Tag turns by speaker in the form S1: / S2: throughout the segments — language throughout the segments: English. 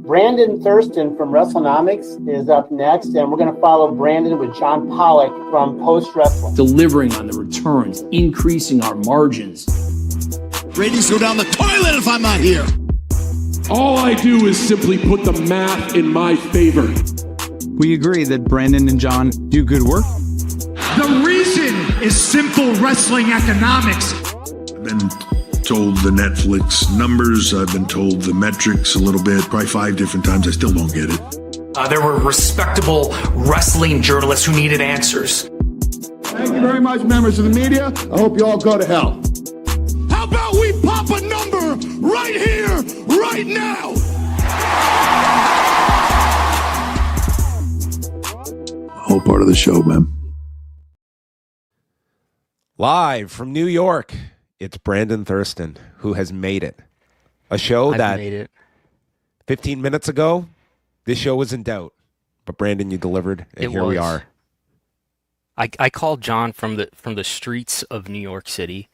S1: Brandon Thurston from Wrestlenomics is up next, and we're going to follow Brandon with John Pollock from Post Wrestling.
S2: Delivering on the returns, increasing our margins.
S3: Ratings go down the toilet if I'm not here.
S4: All I do is simply put the math in my favor.
S5: We agree that Brandon and John do good work.
S3: The reason is simple wrestling economics.
S6: I've been told the Netflix numbers. I've been told the metrics a little bit, probably 5 different times. I still don't get it.
S7: There were respectable wrestling journalists who needed answers.
S8: Thank you very much, members of the media. I hope you all go to hell.
S3: How about we pop a number right here, right now?
S6: Whole part of the show, man.
S9: Live from New York, it's Brandon Thurston, who has made it. A show that
S10: made it.
S9: 15 minutes ago, this show was in doubt. But Brandon, you delivered, and here we are.
S10: I called John from the streets of New York City.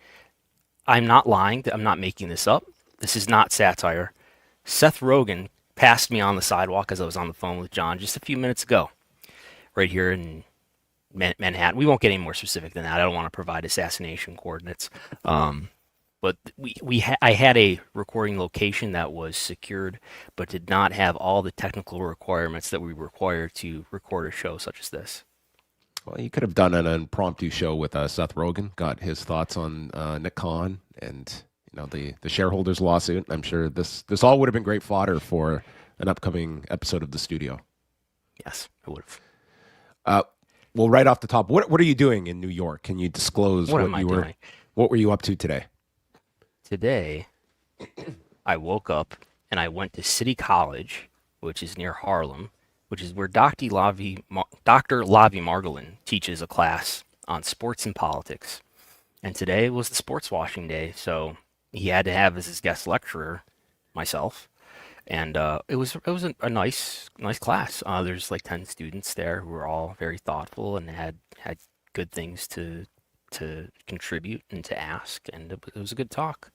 S10: I'm not lying. I'm not making this up. This is not satire. Seth Rogen passed me on the sidewalk as I was on the phone with John just a few minutes ago, right here in Manhattan. We won't get any more specific than that. I don't want to provide assassination coordinates. But I had a recording location that was secured, but did not have all the technical requirements that we require to record a show such as this.
S9: Well, you could have done an impromptu show with Seth Rogen, got his thoughts on Nick Khan and the shareholders lawsuit. I'm sure this all would have been great fodder for an upcoming episode of The Studio.
S10: Yes, it would have.
S9: Well, right off the top, what are you doing in New York? Can you disclose what were you up to today?
S10: Today, I woke up and I went to City College, which is near Harlem, which is where Dr. Lavi Margolin teaches a class on sports and politics. And today was the sports washing day, so he had to have as his guest lecturer myself. And it was a nice class. There's like 10 students there who were all very thoughtful and had good things to contribute and to ask, and it was a good talk.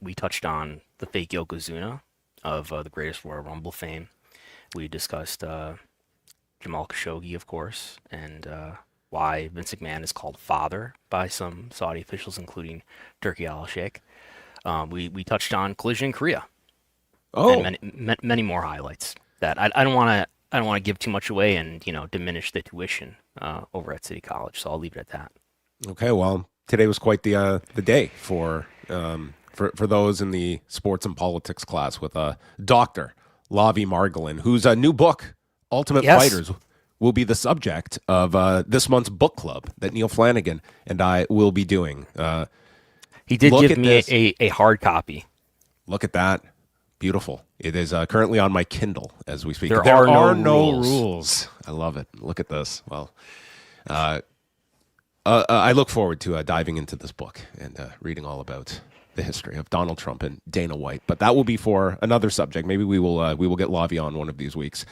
S10: We touched on the fake Yokozuna of the Greatest Royal Rumble fame. We discussed Jamal Khashoggi, of course, and why Vince McMahon is called father by some Saudi officials, including Turki al-Sheikh. We touched on Collision in Korea.
S9: Oh,
S10: and many more highlights that I don't want to give too much away and diminish the tuition over at City College. So I'll leave it at that.
S9: Okay, well, today was quite the day for those in the sports and politics class with Dr. Lavi Margolin, whose new book, Ultimate Fighters, will be the subject of this month's book club that Neil Flanagan and I will be doing.
S10: He did give me a hard copy.
S9: Look at that. Beautiful. It is currently on my Kindle as we speak.
S10: There are no
S9: rules. I love it. Look at this. Well, I look forward to diving into this book and reading all about the history of Donald Trump and Dana White. But that will be for another subject. Maybe we will get Lavi on one of these weeks.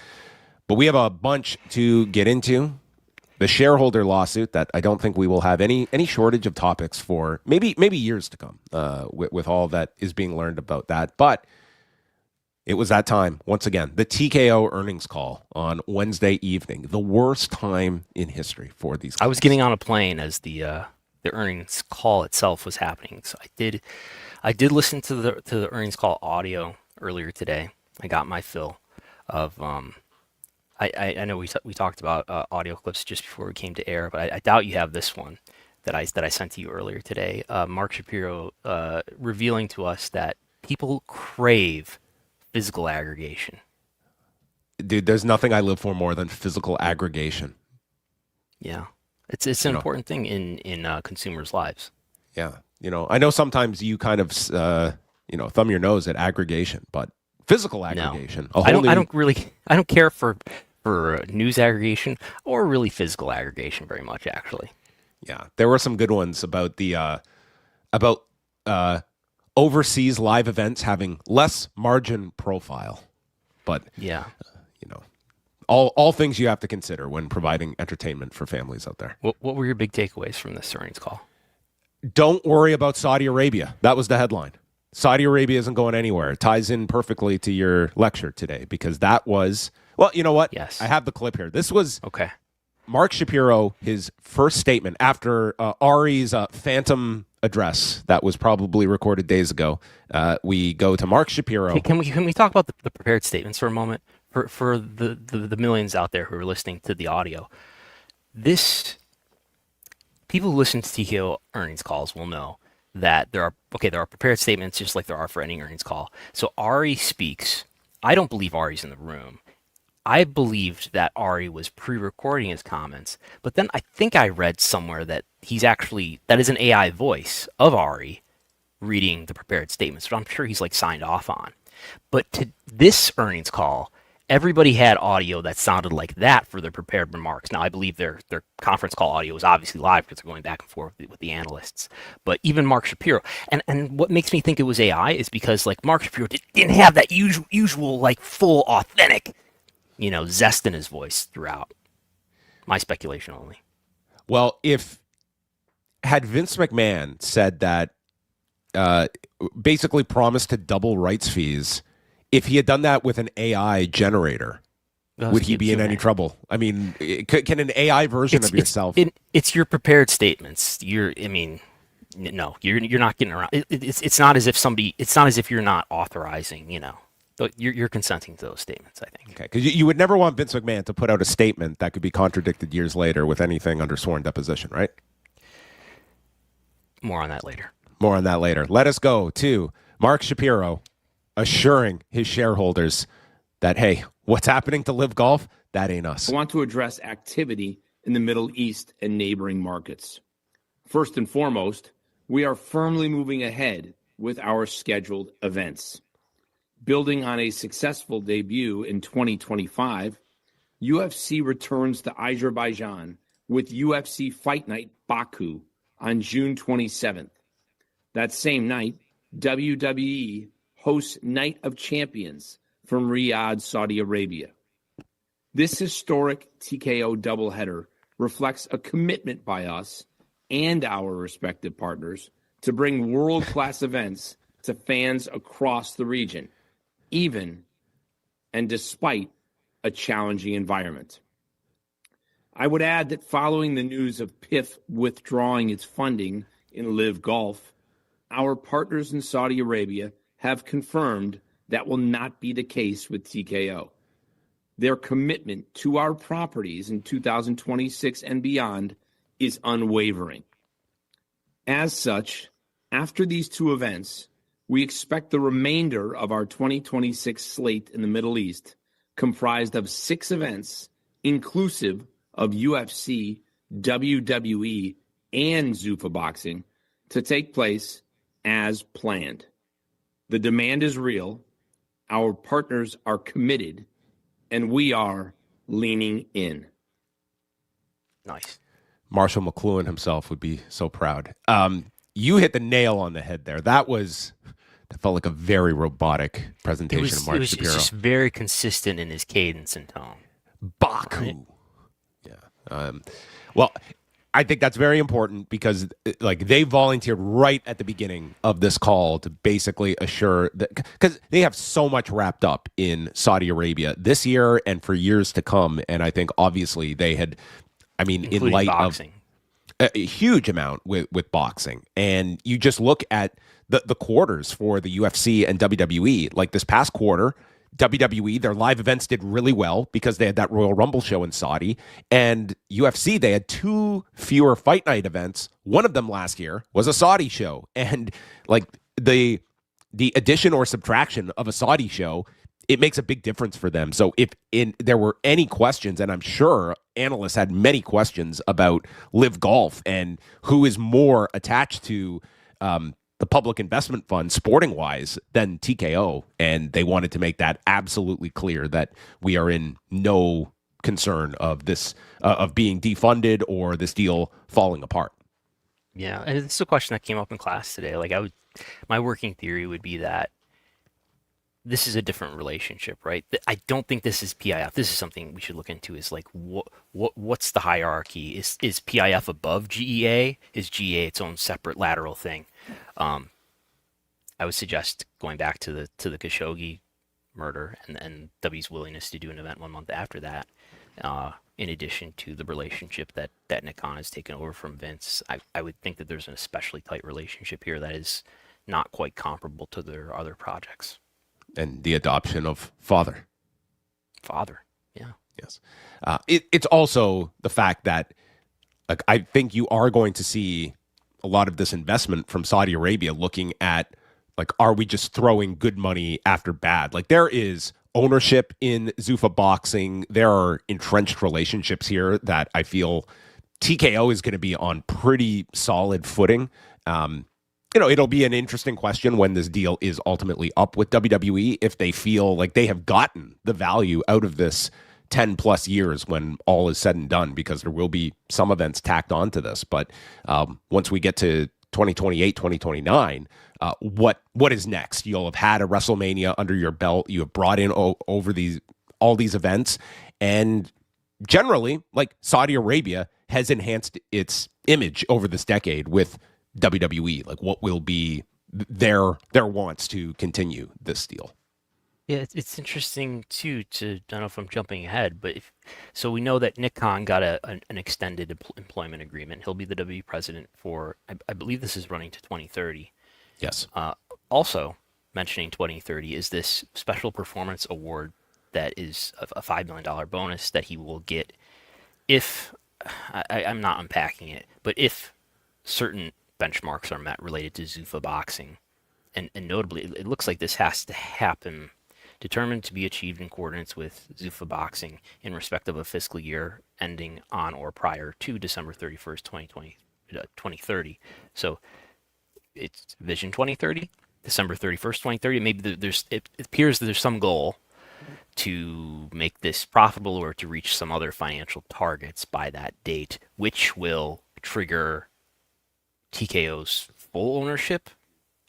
S9: But we have a bunch to get into. The shareholder lawsuit that I don't think we will have any shortage of topics for maybe years to come with all that is being learned about that. But it was that time, once again, the TKO earnings call on Wednesday evening, the worst time in history for these guys.
S10: I was getting on a plane as the earnings call itself was happening. So I did listen to the earnings call audio earlier today. I got my fill of I know we talked about audio clips just before we came to air, but I doubt you have this one that I sent to you earlier today. Mark Shapiro revealing to us that people crave physical aggregation.
S9: Dude, there's nothing I live for more than physical aggregation.
S10: Yeah, it's an important thing in consumers' lives.
S9: Yeah, I know sometimes you kind of thumb your nose at aggregation, but physical aggregation.
S10: No. I don't care for news aggregation or really physical aggregation very much, actually.
S9: Yeah, there were some good ones about the overseas live events having less margin profile, but
S10: yeah,
S9: all things you have to consider when providing entertainment for families out there.
S10: What were your big takeaways from this earnings call?
S9: Don't worry about Saudi Arabia. That was the headline. Saudi Arabia isn't going anywhere. It ties in perfectly to your lecture today because that was, well, you know what?
S10: Yes.
S9: I have the clip here. This was
S10: Okay.
S9: Mark Shapiro, his first statement after Ari's phantom address that was probably recorded days ago. We go to Mark Shapiro.
S10: Can we talk about the prepared statements for a moment? For the millions out there who are listening to the audio. People who listen to TKO earnings calls will know that there are prepared statements just like there are for any earnings call. So Ari speaks. I don't believe Ari's in the room. I believed that Ari was pre-recording his comments, but then I think I read somewhere that that is an AI voice of Ari reading the prepared statements, but I'm sure he's like signed off on. But to this earnings call, everybody had audio that sounded like that for their prepared remarks. Now, I believe their conference call audio was obviously live because they're going back and forth with the analysts. But even Mark Shapiro, and what makes me think it was AI is because like Mark Shapiro didn't have that usual like full authentic, zest in his voice throughout. My speculation only.
S9: Well, had Vince McMahon said that, basically promised to double rights fees, if he had done that with an AI generator, would he be in any trouble? I mean, can an AI version of yourself?
S10: It's your prepared statements. No, you're not getting around. It's not as if It's not as if you're not authorizing. You're consenting to those statements. I think.
S9: Okay, because you would never want Vince McMahon to put out a statement that could be contradicted years later with anything under sworn deposition, right?
S10: More on that later.
S9: Let us go to Mark Shapiro assuring his shareholders that, hey, what's happening to Live Golf, that ain't us.
S11: I want to address activity in the Middle East and neighboring markets. First and foremost, we are firmly moving ahead with our scheduled events. Building on a successful debut in 2025, UFC returns to Azerbaijan with UFC Fight Night Baku on June 27th. That same night, WWE hosts Night of Champions from Riyadh, Saudi Arabia. This historic TKO doubleheader reflects a commitment by us and our respective partners to bring world-class events to fans across the region, even and despite a challenging environment. I would add that following the news of PIF withdrawing its funding in Live Golf, our partners in Saudi Arabia have confirmed that will not be the case with TKO. Their commitment to our properties in 2026 and beyond is unwavering. As such, after these two events, we expect the remainder of our 2026 slate in the Middle East, comprised of 6 events, inclusive of UFC, WWE, and Zuffa Boxing, to take place as planned. The demand is real, our partners are committed, and we are leaning in.
S10: Nice.
S9: Marshall McLuhan himself would be so proud. You hit the nail on the head there. That felt like a very robotic presentation of Mark Shapiro.
S10: It was just very consistent in his cadence and tone.
S9: Baku. Right? Yeah. Well, I think that's very important because they volunteered right at the beginning of this call to basically assure that, because they have so much wrapped up in Saudi Arabia this year and for years to come. And I think obviously they had,
S10: including
S9: in light
S10: boxing,
S9: of a huge amount with boxing. And you just look at the quarters for the UFC and WWE, like this past quarter, WWE, their live events did really well because they had that Royal Rumble show in Saudi. And UFC, they had 2 fewer fight night events. One of them last year was a Saudi show. And the addition or subtraction of a Saudi show, it makes a big difference for them. So if there were any questions, and I'm sure analysts had many questions about Live Golf and who is more attached to the public investment fund, sporting-wise, than TKO, and they wanted to make that absolutely clear that we are in no concern of this of being defunded or this deal falling apart.
S10: Yeah, and it's a question that came up in class today. My working theory would be that this is a different relationship, right? I don't think this is PIF. This is something we should look into. Is what's the hierarchy? Is PIF above GEA? Is GEA its own separate lateral thing? I would suggest going back to the Khashoggi murder and W's willingness to do an event 1 month after that. In addition to the relationship that Nick Khan has taken over from Vince, I would think that there's an especially tight relationship here that is not quite comparable to their other projects.
S9: And the adoption of father.
S10: Yeah.
S9: Yes. It's also the fact that, like, I think you are going to see a lot of this investment from Saudi Arabia looking at, like, are we just throwing good money after bad? Like, there is ownership in Zuffa Boxing. There are entrenched relationships here that I feel TKO is going to be on pretty solid footing. It'll be an interesting question when this deal is ultimately up with WWE, if they feel like they have gotten the value out of this 10 plus years when all is said and done, because there will be some events tacked onto this. But once we get to 2028, 2029, what is next? You'll have had a WrestleMania under your belt. You have brought in over all these events, and generally, like, Saudi Arabia has enhanced its image over this decade with WWE. Like, what will be their wants to continue this deal?
S10: Yeah, it's interesting too. I don't know if I'm jumping ahead, but so we know that Nick Khan got an extended employment agreement. He'll be the WWE president for, I believe this is running to 2030.
S9: Yes.
S10: Also mentioning 2030 is this special performance award that is a $5 million bonus that he will get if I'm not unpacking it, but if certain benchmarks are met related to Zuffa Boxing, and notably, it looks like this has to happen. Determined to be achieved in accordance with Zuffa Boxing in respect of a fiscal year ending on or prior to December 31st, 2030. So it's Vision 2030, December 31st, 2030. Maybe it appears that there's some goal to make this profitable or to reach some other financial targets by that date, which will trigger TKO's full ownership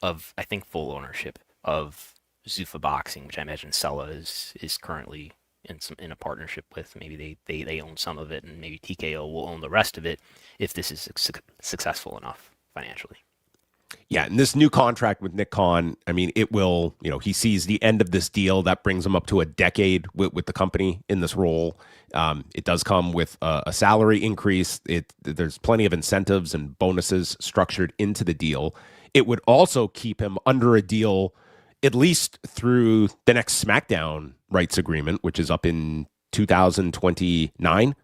S10: of Zuffa Boxing, which I imagine Sella is currently in a partnership with. Maybe they own some of it, and maybe TKO will own the rest of it if this is successful enough financially.
S9: Yeah, and this new contract with Nick Khan, I mean, it will, he sees the end of this deal. That brings him up to a decade with the company in this role. It does come with a salary increase. There's plenty of incentives and bonuses structured into the deal. It would also keep him under a deal at least through the next SmackDown rights agreement, which is up in 2029.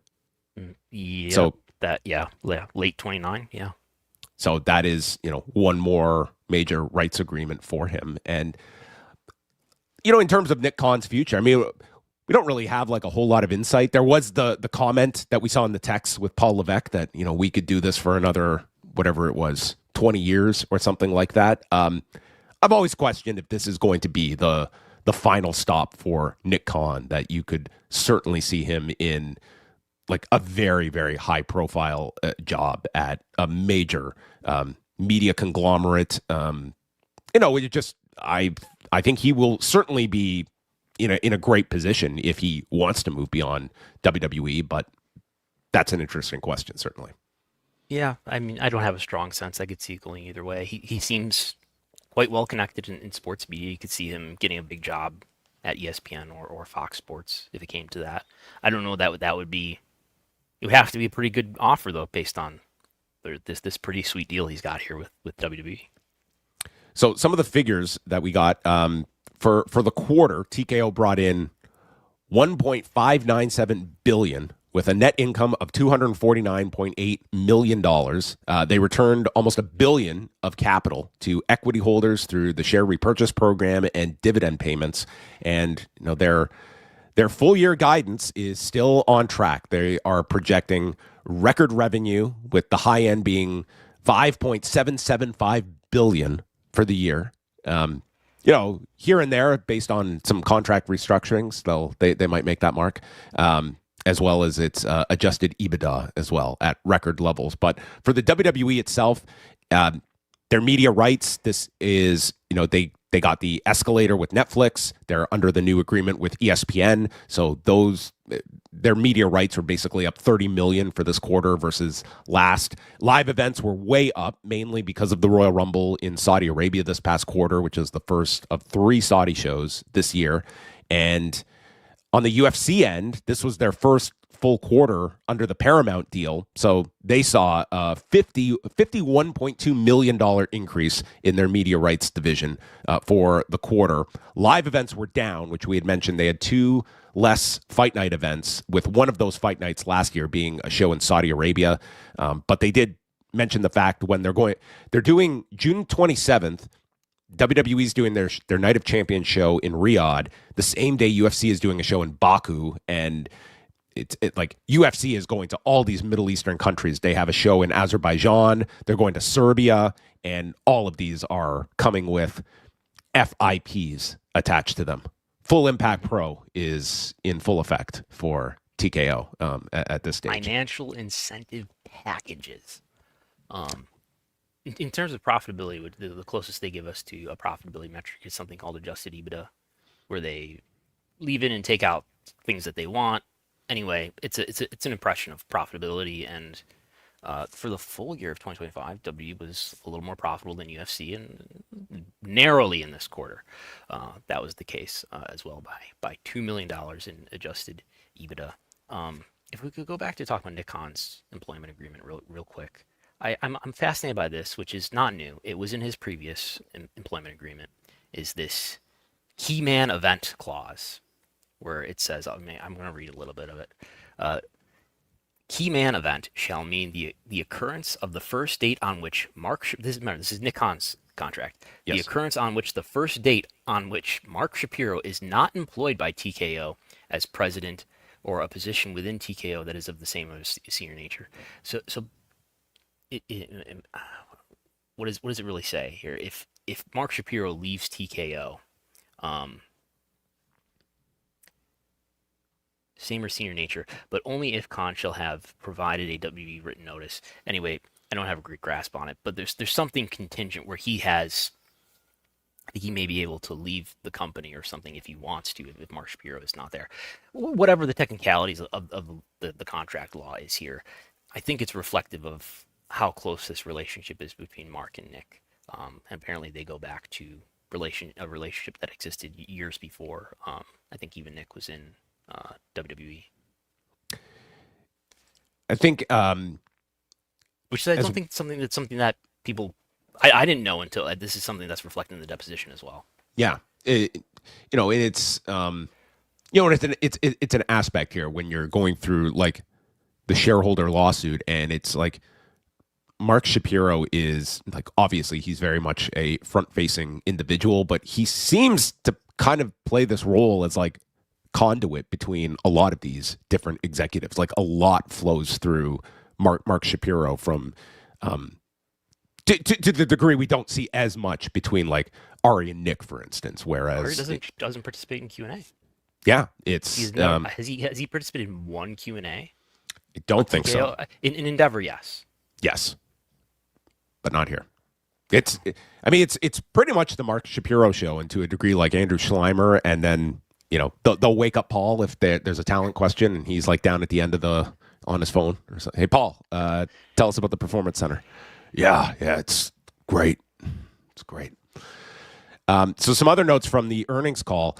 S10: Yeah,
S9: so
S10: late 29. Yeah.
S9: So that is, one more major rights agreement for him. And, in terms of Nick Khan's future, I mean, we don't really have like a whole lot of insight. There was the comment that we saw in the text with Paul Levesque that, we could do this for another, whatever it was, 20 years or something like that. I've always questioned if this is going to be the final stop for Nick Khan, that you could certainly see him in like a very, very high profile job at a major media conglomerate. I think he will certainly be in a great position if he wants to move beyond WWE, but that's an interesting question, certainly.
S10: Yeah, I mean, I don't have a strong sense. I could see it going either way. He seems quite well connected in sports media. You could see him getting a big job at ESPN or Fox Sports if it came to that. I don't know that would be. It would have to be a pretty good offer, though, based on this pretty sweet deal he's got here with WWE.
S9: So some of the figures that we got for the quarter, TKO brought in $1.597 billion with a net income of $249.8 million. They returned almost $1 billion of capital to equity holders through the share repurchase program and dividend payments. And their full year guidance is still on track. They are projecting record revenue, with the high end being $5.775 billion for the year. Here and there, based on some contract restructurings, they might make that mark, as well as its adjusted EBITDA as well at record levels. But for the WWE itself, their media rights, this is, they They got the escalator with Netflix. They're under the new agreement with ESPN. So their media rights were basically up 30 million for this quarter versus last. Live events were way up, mainly because of the Royal Rumble in Saudi Arabia this past quarter, which is the first of 3 Saudi shows this year. And on the UFC end, this was their first full quarter under the Paramount deal. So they saw a $51.2 million increase in their media rights division for the quarter. Live events were down, which we had mentioned. They had 2 less fight night events, with one of those fight nights last year being a show in Saudi Arabia. But they did mention the fact when they're doing June 27th, WWE's doing their Night of Champions show in Riyadh. The same day UFC is doing a show in Baku, and it's like UFC is going to all these Middle Eastern countries. They have a show in Azerbaijan. They're going to Serbia, and all of these are coming with FIPs attached to them. Full Impact Pro is in full effect for TKO at this stage.
S10: Financial incentive packages. In terms of profitability, the closest they give us to a profitability metric is something called adjusted EBITDA, where they leave in and take out things that they want. Anyway, it's an impression of profitability, and for the full year of 2025, WWE was a little more profitable than UFC, and narrowly in this quarter, that was the case as well by $2 million in adjusted EBITDA. If we could go back to talk about Nick Khan's employment agreement real quick. I'm fascinated by this, which is not new. It was in his previous employment agreement, is this key man event clause, where it says, I'm going to read a little bit of it. Key man event shall mean the occurrence of the first date on which this is Nick Khan's contract. Yes. The occurrence on which the first date on which Mark Shapiro is not employed by TKO as president or a position within TKO that is of the same or senior nature. So what does it really say here? If Mark Shapiro leaves TKO, same or senior nature, but only if Khan shall have provided a WWE written notice. Anyway, I don't have a great grasp on it, but there's something contingent where he may be able to leave the company or something if he wants to, if Mark Shapiro is not there. Whatever the technicalities of the contract law is here, I think it's reflective of how close this relationship is between Mark and Nick. And apparently they go back to a relationship that existed years before. I think even Nick was in WWE.
S9: I think,
S10: which I don't think something that people I didn't know until this is something that's reflected in the deposition as well.
S9: Yeah, it's it's an aspect here when you're going through like the shareholder lawsuit, and it's like Mark Shapiro is like, obviously he's very much a front-facing individual, but he seems to kind of play this role as like conduit between a lot of these different executives. Like a lot flows through Mark Shapiro from to the degree we don't see as much between like Ari and Nick, for instance. Whereas
S10: Ari doesn't participate in Q&A.
S9: Yeah, it's
S10: has he participated in one Q&A?
S9: I don't think so.
S10: In Endeavor, yes.
S9: Yes, but not here. It's pretty much the Mark Shapiro show, and to a degree like Andrew Schleimer, and then they'll wake up Paul if there's a talent question, and he's like down at the end of on his phone or something. Hey Paul, tell us about the Performance Center. Yeah, it's great. It's great. So some other notes from the earnings call.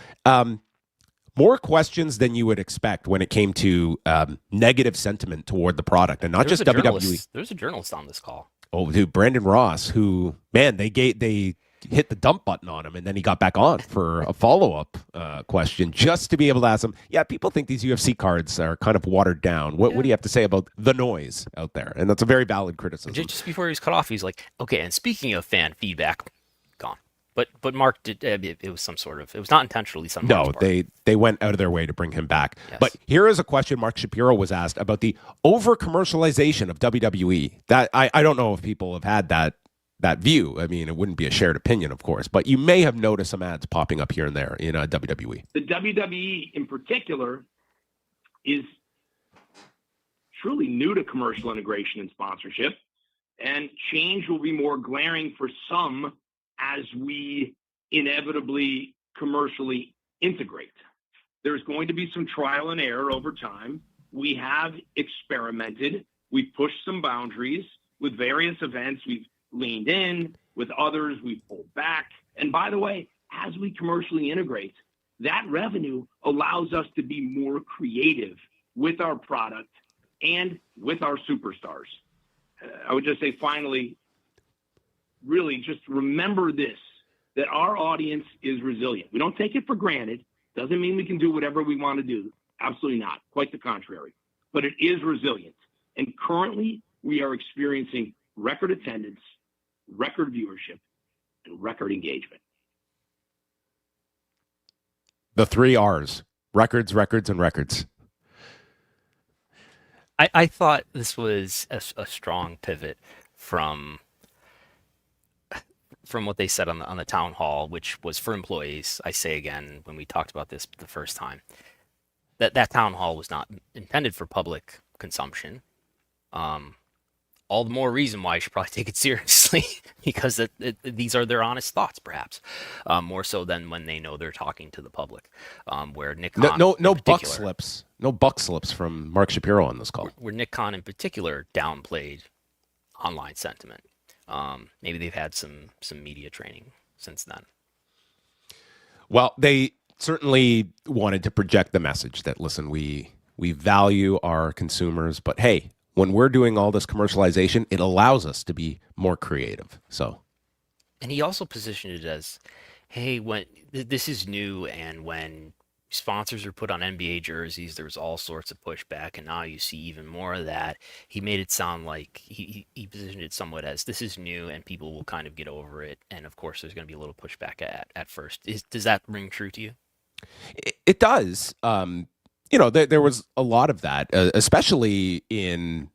S9: More questions than you would expect when it came to negative sentiment toward the product, and not just WWE.
S10: There's a journalist on this call.
S9: Oh, dude, Brandon Ross, who, man, they hit the dump button on him, and then he got back on for a follow-up question just to be able to ask him, yeah, people think these UFC cards are kind of watered down. What do you have to say about the noise out there? And that's a very valid criticism.
S10: Just before he was cut off, he's like, okay, and speaking of fan feedback, gone. But Mark did, it was some sort of, it was not intentionally some.
S9: No, they went out of their way to bring him back. Yes. But here is a question Mark Shapiro was asked about the over-commercialization of WWE. That I don't know if people have had that view. I mean, it wouldn't be a shared opinion, of course, but you may have noticed some ads popping up here and there in WWE.
S12: The WWE in particular is truly new to commercial integration and sponsorship, and change will be more glaring for some as we inevitably commercially integrate. There's going to be some trial and error over time. We have experimented. We've pushed some boundaries with various events. We've leaned in. With others, we've pulled back. And by the way, as we commercially integrate, that revenue allows us to be more creative with our product and with our superstars. I would just say, finally, really just remember this, that our audience is resilient. We don't take it for granted. Doesn't mean we can do whatever we want to do. Absolutely not. Quite the contrary. But it is resilient. And currently, we are experiencing record attendance, record viewership, and record engagement.
S9: The 3 R's: records, records, and records.
S10: I thought this was a strong pivot from what they said on the town hall, which was for employees. I say again, when we talked about this the first time, that town hall was not intended for public consumption. All the more reason why you should probably take it seriously, because these are their honest thoughts, perhaps, more so than when they know they're talking to the public. Where Nick Khan
S9: no buck slips from Mark Shapiro on this call.
S10: Where Nick Khan in particular downplayed online sentiment. Maybe they've had some media training since then.
S9: Well, they certainly wanted to project the message that, listen, we value our consumers, but hey, when we're doing all this commercialization, it allows us to be more creative. So,
S10: and he also positioned it as, hey, when this is new, and when sponsors are put on NBA jerseys, there's all sorts of pushback, and now you see even more of that. He made it sound like he positioned it somewhat as, this is new and people will kind of get over it, and of course there's going to be a little pushback at first. Does that ring true to you?
S9: It does. There was a lot of that, especially in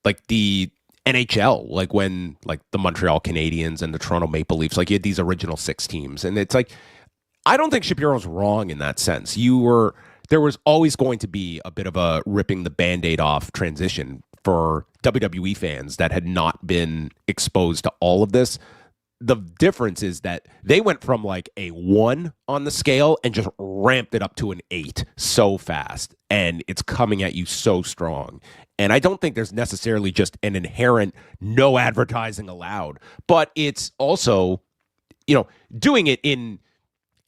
S9: like the NHL, like when like the Montreal Canadiens and the Toronto Maple Leafs, like you had these original 6 teams, and it's like, I don't think Shapiro's wrong in that sense. There was always going to be a bit of a ripping the Band-Aid off transition for WWE fans that had not been exposed to all of this. The difference is that they went from like a 1 on the scale and just ramped it up to an 8 so fast. And it's coming at you so strong. And I don't think there's necessarily just an inherent no advertising allowed, but it's also, doing it in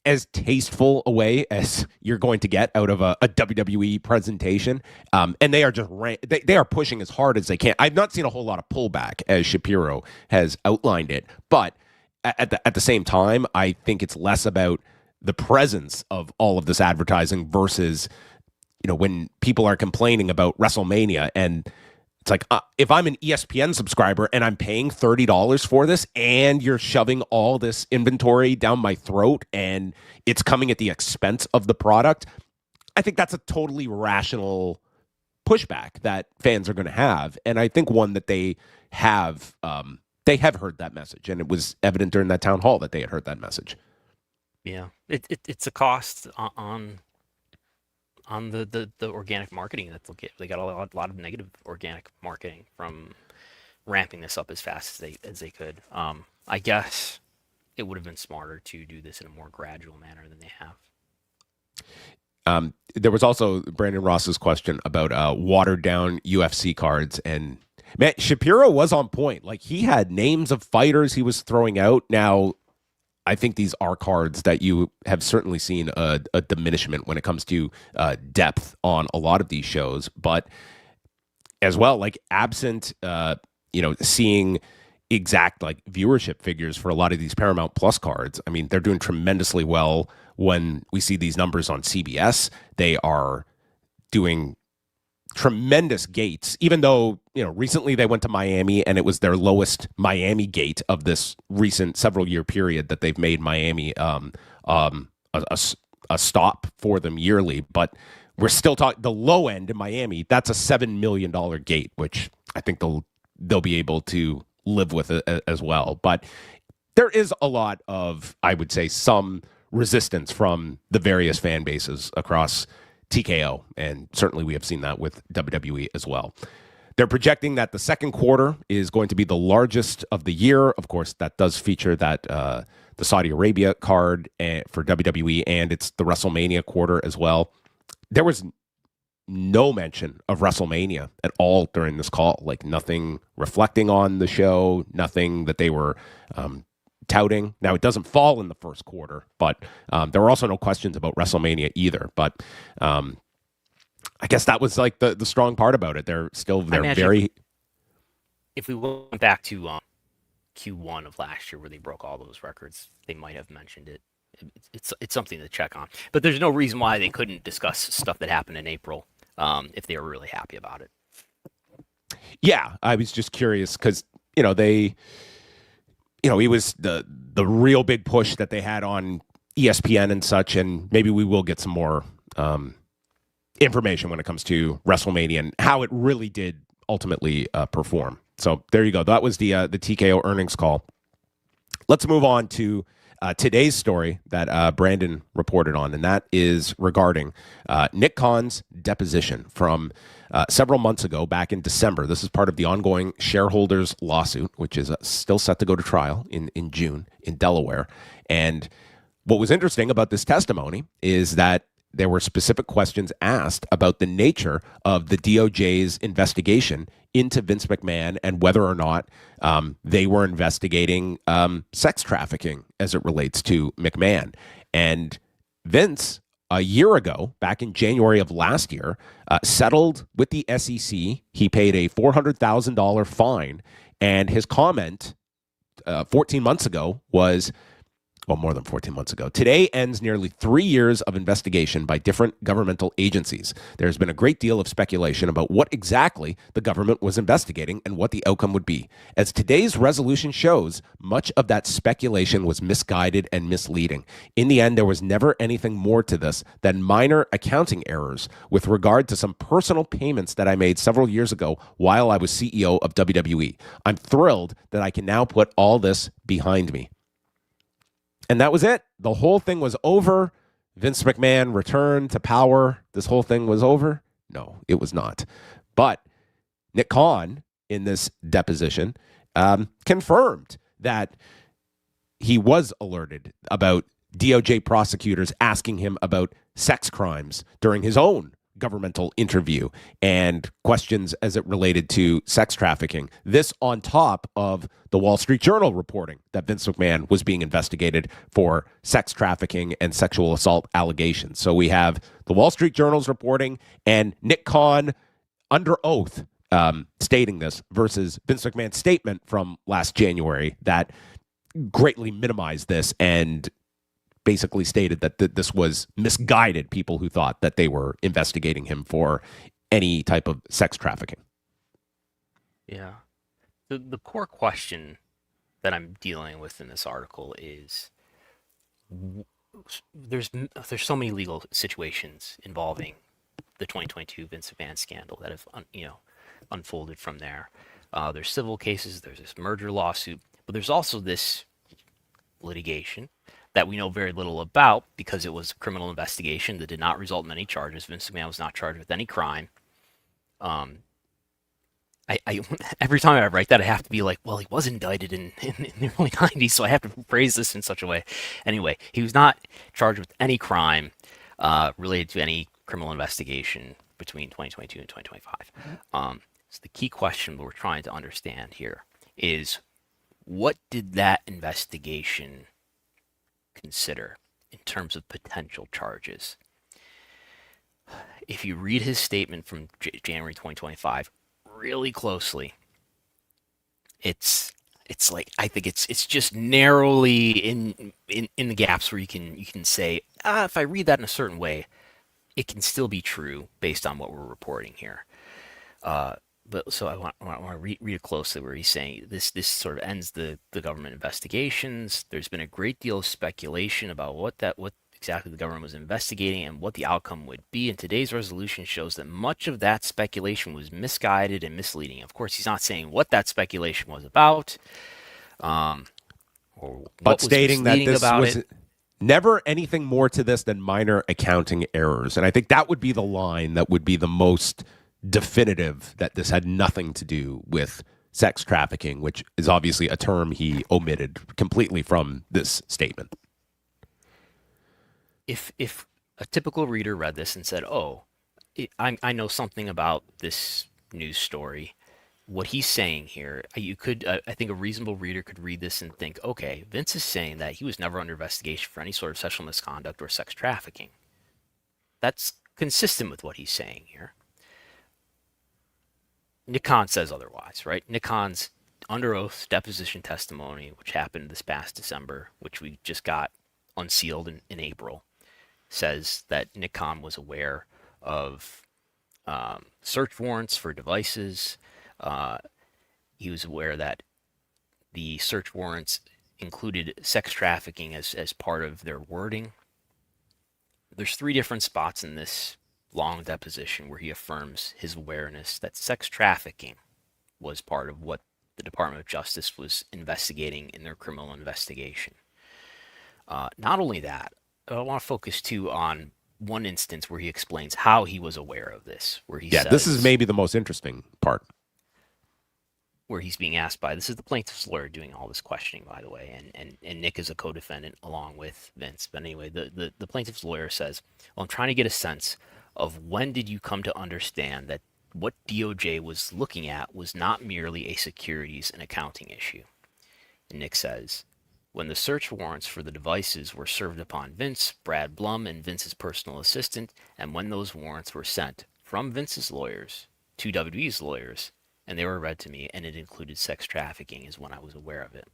S9: as tasteful a way as you're going to get out of a WWE presentation. And they are just they are pushing as hard as they can. I've not seen a whole lot of pullback as Shapiro has outlined it, but at the same time, I think it's less about the presence of all of this advertising versus, when people are complaining about WrestleMania, and it's like, if I'm an ESPN subscriber and I'm paying $30 for this, and you're shoving all this inventory down my throat and it's coming at the expense of the product, I think that's a totally rational pushback that fans are going to have. And I think one that they have heard that message, and it was evident during that town hall that they had heard that message.
S10: Yeah, it's a cost on the organic marketing that they'll get. They got a lot of negative organic marketing from ramping this up as fast as they could. I guess it would have been smarter to do this in a more gradual manner than they have.
S9: There was also Brandon Ross's question about watered down UFC cards, and man, Shapiro was on point. Like, he had names of fighters he was throwing out. Now, I think these are cards that you have certainly seen a diminishment when it comes to depth on a lot of these shows, but as well, like absent, seeing exact like viewership figures for a lot of these Paramount Plus cards. I mean, they're doing tremendously well when we see these numbers on CBS. They are doing tremendous gates, even though, recently they went to Miami and it was their lowest Miami gate of this recent several year period that they've made Miami a stop for them yearly. But we're still talking the low end in Miami. That's a $7 million gate, which I think they'll be able to live with it as well. But there is a lot of, I would say, some resistance from the various fan bases across TKO, and certainly we have seen that with WWE as well. They're projecting that the second quarter is going to be the largest of the year. Of course, that does feature that the Saudi Arabia card for WWE, and it's the WrestleMania quarter as well. There was no mention of WrestleMania at all during this call, like nothing reflecting on the show, nothing that they were touting. Now, it doesn't fall in the first quarter, but there were also no questions about WrestleMania either. But I guess that was like the strong part about it. They're very.
S10: If we went back to Q1 of last year, where they broke all those records, they might have mentioned it. It's something to check on. But there's no reason why they couldn't discuss stuff that happened in April if they were really happy about it.
S9: Yeah, I was just curious because it was the real big push that they had on ESPN and such, and maybe we will get some more information when it comes to WrestleMania and how it really did ultimately perform. So there you go. That was the TKO earnings call. Let's move on to today's story that Brandon reported on, and that is regarding Nick Khan's deposition from several months ago, back in December. This is part of the ongoing shareholders lawsuit, which is still set to go to trial in June in Delaware. And what was interesting about this testimony is that there were specific questions asked about the nature of the DOJ's investigation into Vince McMahon and whether or not they were investigating sex trafficking as it relates to McMahon. And Vince, a year ago, back in January of last year, settled with the SEC. He paid a $400,000 fine. And his comment 14 months ago was, well, more than 14 months ago. Today ends nearly 3 years of investigation by different governmental agencies. There's been a great deal of speculation about what exactly the government was investigating and what the outcome would be. As today's resolution shows, much of that speculation was misguided and misleading. In the end, there was never anything more to this than minor accounting errors with regard to some personal payments that I made several years ago while I was CEO of WWE. I'm thrilled that I can now put all this behind me. And that was it. The whole thing was over. Vince McMahon returned to power. This whole thing was over? No, it was not. But Nick Khan, in this deposition, confirmed that he was alerted about DOJ prosecutors asking him about sex crimes during his own governmental interview and questions as it related to sex trafficking. This on top of the Wall Street Journal reporting that Vince McMahon was being investigated for sex trafficking and sexual assault allegations. So we have the Wall Street Journal's reporting and Nick Khan under oath stating this versus Vince McMahon's statement from last January that greatly minimized this and basically stated that this was misguided people who thought that they were investigating him for any type of sex trafficking.
S10: Yeah. The core question that I'm dealing with in this article is there's so many legal situations involving the 2022 Vince McMahon scandal that have unfolded from there. There's civil cases, there's this merger lawsuit, but there's also this litigation that we know very little about because it was a criminal investigation that did not result in any charges. Vince McMahon was not charged with any crime. I every time I write that, I have to be like, well, he was indicted in the early 90s, so I have to phrase this in such a way. Anyway, he was not charged with any crime related to any criminal investigation between 2022 and 2025. So the key question we're trying to understand here is, what did that investigation consider in terms of potential charges? If you read his statement from January 2025 really closely, it's like, I think it's just narrowly in the gaps where you can say, if I read that in a certain way, it can still be true based on what we're reporting here. But so I want to read it closely, where he's saying this sort of ends the government investigations. There's been a great deal of speculation about what exactly the government was investigating and what the outcome would be. And today's resolution shows that much of that speculation was misguided and misleading. Of course, he's not saying what that speculation was about, or
S9: but stating that this was never anything more to this than minor accounting errors. And I think that would be the line that would be the most definitive that this had nothing to do with sex trafficking, which is obviously a term he omitted completely from this statement.
S10: If a typical reader read this and said, "Oh, I know something about this news story," what he's saying here, you could, I think a reasonable reader could read this and think, okay, Vince is saying that he was never under investigation for any sort of sexual misconduct or sex trafficking. That's consistent with what he's saying here. Nick Khan says otherwise, right? Nick Khan's under oath deposition testimony, which happened this past December, which we just got unsealed in April, says that Nick Khan was aware of search warrants for devices. He was aware that the search warrants included sex trafficking as part of their wording. There's 3 different spots in this long deposition where he affirms his awareness that sex trafficking was part of what the Department of Justice was investigating in their criminal investigation. Not only that, I want to focus too on one instance where he explains how he was aware of this, where he says,
S9: this is maybe the most interesting part.
S10: Where he's being asked by, this is the plaintiff's lawyer doing all this questioning, by the way, and Nick is a co-defendant along with Vince. But anyway, the plaintiff's lawyer says, well, I'm trying to get a sense of when did you come to understand that what DOJ was looking at was not merely a securities and accounting issue. And Nick says, when the search warrants for the devices were served upon Vince, Brad Blum, and Vince's personal assistant, and when those warrants were sent from Vince's lawyers to WWE's lawyers, and they were read to me, and it included sex trafficking, is when I was aware of it.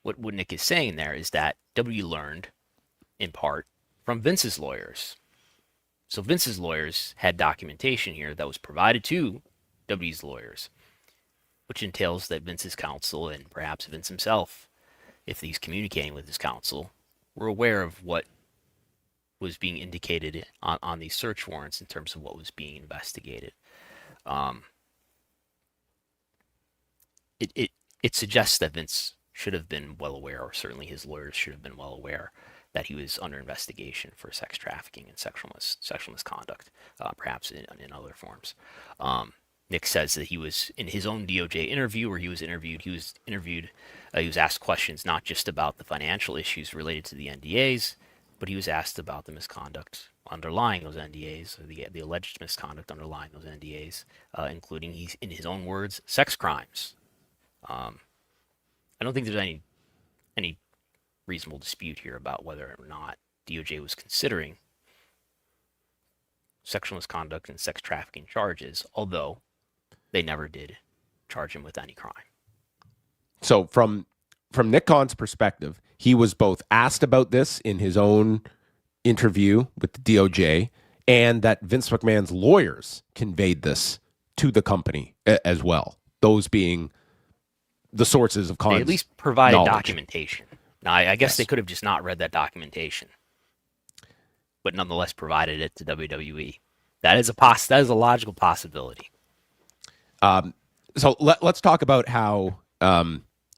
S10: What Nick is saying there is that WWE learned, in part, from Vince's lawyers. So Vince's lawyers had documentation here that was provided to WWE's lawyers, which entails that Vince's counsel, and perhaps Vince himself, if he's communicating with his counsel, were aware of what was being indicated on these search warrants in terms of what was being investigated. It suggests that Vince should have been well aware, or certainly his lawyers should have been well aware, that he was under investigation for sex trafficking and sexual misconduct, perhaps in other forms. Nick says that he was in his own DOJ interview where he was asked questions not just about the financial issues related to the NDAs, but he was asked about the misconduct underlying those NDAs, or the alleged misconduct underlying those NDAs, including, in his own words, sex crimes. I don't think there's any reasonable dispute here about whether or not DOJ was considering sexual misconduct and sex trafficking charges, although they never did charge him with any crime.
S9: So from Nick Khan's perspective, he was both asked about this in his own interview with the DOJ, and that Vince McMahon's lawyers conveyed this to the company as well. Those being the sources of Khan's
S10: They at least provided
S9: knowledge.
S10: documentation. Now, I guess they could have just not read that documentation, but nonetheless provided it to WWE. That is a logical possibility.
S9: So let's talk about how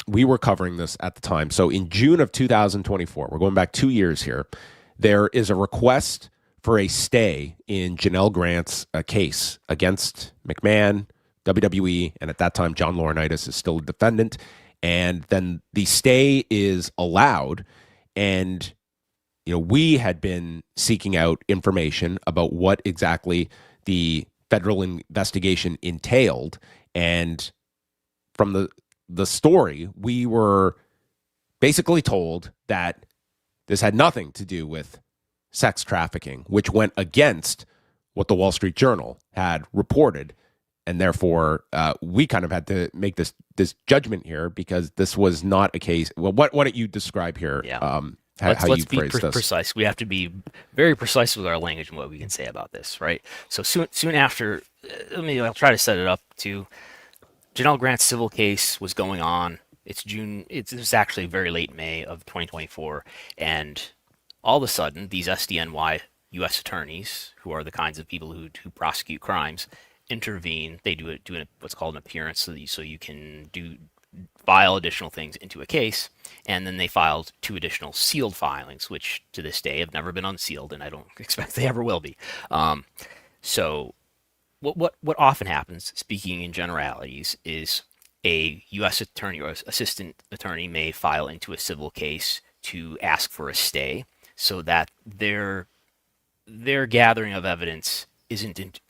S9: we were covering this at the time. So in June of 2024, we're going back 2 years here, there is a request for a stay in Janelle Grant's case against McMahon, WWE, and at that time, John Laurinaitis is still a defendant. And then the stay is allowed, and we had been seeking out information about what exactly the federal investigation entailed, and from the story, we were basically told that this had nothing to do with sex trafficking, which went against what the Wall Street Journal had reported. And therefore, we kind of had to make this judgment here because this was not a case. Well, why don't you describe here how
S10: let's
S9: you phrased this?
S10: Precise. We have to be very precise with our language and what we can say about this, right? So soon after, I'll try to set it up to Janelle Grant's civil case was going on. It's June. It was actually very late May of 2024, and all of a sudden, these SDNY U.S. attorneys, who are the kinds of people who prosecute crimes, intervene. They do what's called an appearance, so you can file additional things into a case, and then they filed 2 additional sealed filings, which to this day have never been unsealed, and I don't expect they ever will be. So what often happens, speaking in generalities, is a U.S. attorney or assistant attorney may file into a civil case to ask for a stay so that their gathering of evidence isn't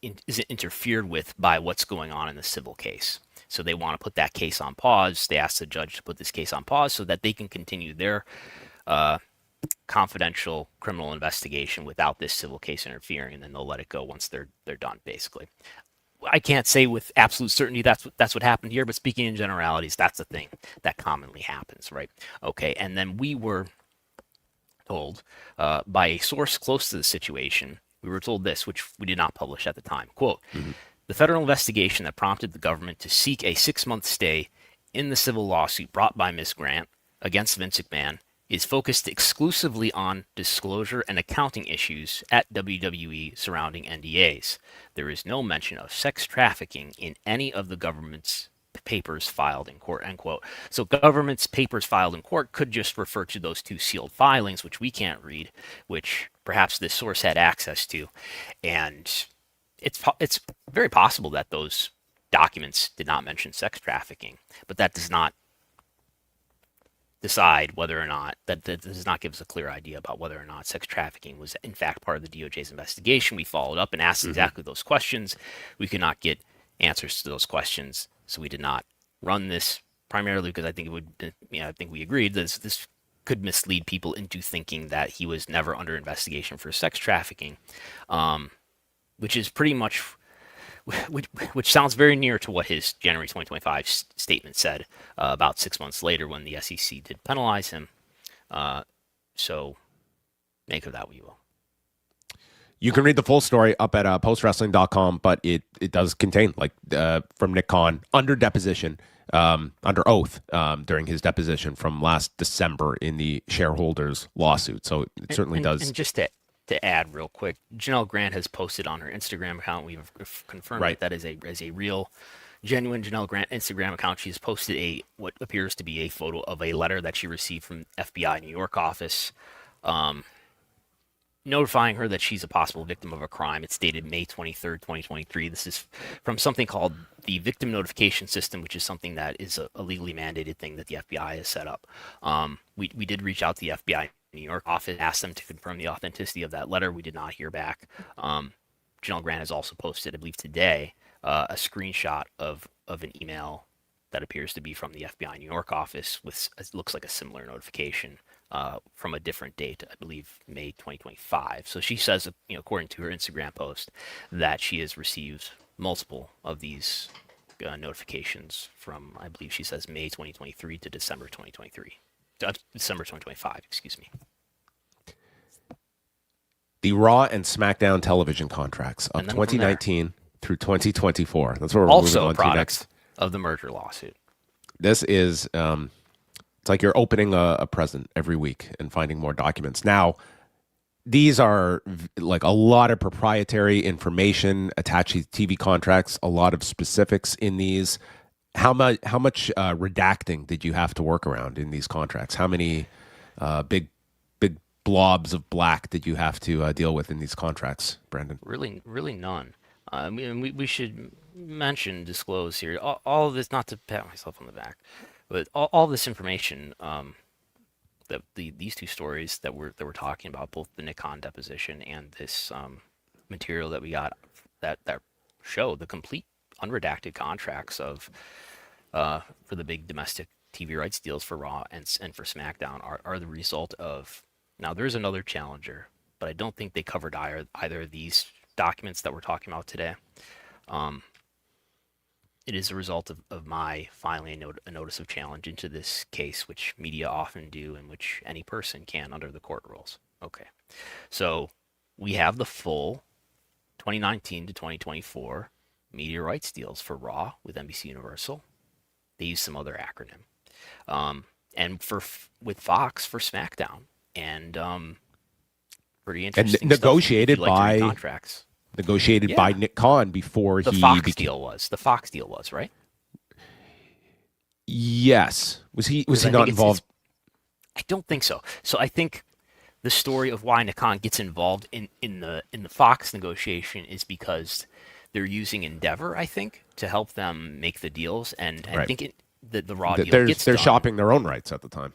S10: interfered with by what's going on in the civil case. So they want to put that case on pause. They ask the judge to put this case on pause so that they can continue their confidential criminal investigation without this civil case interfering, and then they'll let it go once they're done, basically. I can't say with absolute certainty that's what happened here, but speaking in generalities, that's the thing that commonly happens, right? Okay, and then we were told by a source close to the situation, we were told this, which we did not publish at the time. Quote, the federal investigation that prompted the government to seek a 6-month stay in the civil lawsuit brought by Ms. Grant against Vince McMahon is focused exclusively on disclosure and accounting issues at WWE surrounding NDAs. There is no mention of sex trafficking in any of the government's papers filed in court, end quote. So government's papers filed in court could just refer to those 2 sealed filings, which we can't read, which perhaps this source had access to. And it's very possible that those documents did not mention sex trafficking, but that does not decide whether or not, that does not give us a clear idea about whether or not sex trafficking was in fact part of the DOJ's investigation. We followed up and asked exactly those questions. We could not get answers to those questions, so we did not run this, primarily because I think it would, I think we agreed that this could mislead people into thinking that he was never under investigation for sex trafficking, which is pretty much, which sounds very near to what his January 2025 statement said about 6 months later when the SEC did penalize him. So make of that what you will.
S9: You can read the full story up at postwrestling.com, but it does contain, like, from Nick Khan under deposition, under oath, during his deposition from last December in the shareholders lawsuit. So it certainly does.
S10: And just to add real quick, Janelle Grant has posted on her Instagram account. We've confirmed that is a real, genuine Janelle Grant Instagram account. She's posted what appears to be a photo of a letter that she received from FBI New York office, notifying her that she's a possible victim of a crime. It's dated May 23rd, 2023. This is from something called the Victim Notification System, which is something that is a legally mandated thing that the FBI has set up. We did reach out to the FBI New York office, asked them to confirm the authenticity of that letter. We did not hear back. Janelle Grant has also posted, I believe today, a screenshot of an email that appears to be from the FBI New York office with, it looks like a similar notification from a different date, I believe May 2025. So she says, according to her Instagram post, that she has received multiple of these notifications from, I believe she says, May 2023 to December 2023. December 2025, excuse me.
S9: The Raw and SmackDown television contracts of 2019 through 2024. That's what we're
S10: also
S9: moving on to next.
S10: Of the merger lawsuit.
S9: This is, it's like you're opening a present every week and finding more documents. Now, these are like a lot of proprietary information attached to TV contracts, a lot of specifics in these. How much redacting did you have to work around in these contracts? How many big blobs of black did you have to deal with in these contracts, Brandon?
S10: Really none. I mean, we should disclose here, all of this, not to pat myself on the back, but all this information, that these 2 stories that we're talking about, both the Nick Khan deposition and this material that we got that show the complete unredacted contracts of for the big domestic TV rights deals for Raw and for SmackDown are the result of, now there's another challenger, but I don't think they covered either of these documents that we're talking about today. It is a result of my filing a notice of challenge into this case, which media often do and which any person can under the court rules. Okay, so we have the full 2019 to 2024 media rights deals for Raw with NBC Universal. They use some other acronym. And with Fox for SmackDown. And pretty interesting.
S9: And negotiated
S10: by contracts.
S9: Negotiated by Nick Khan before
S10: the Fox deal was. The Fox deal was, right?
S9: Yes. Was he not involved?
S10: I don't think so. So I think the story of why Nick Khan gets involved in the Fox negotiation is because they're using Endeavor, I think, to help them make the deals. And I think the Raw deal
S9: They're
S10: gets done,
S9: shopping their own rights at the time.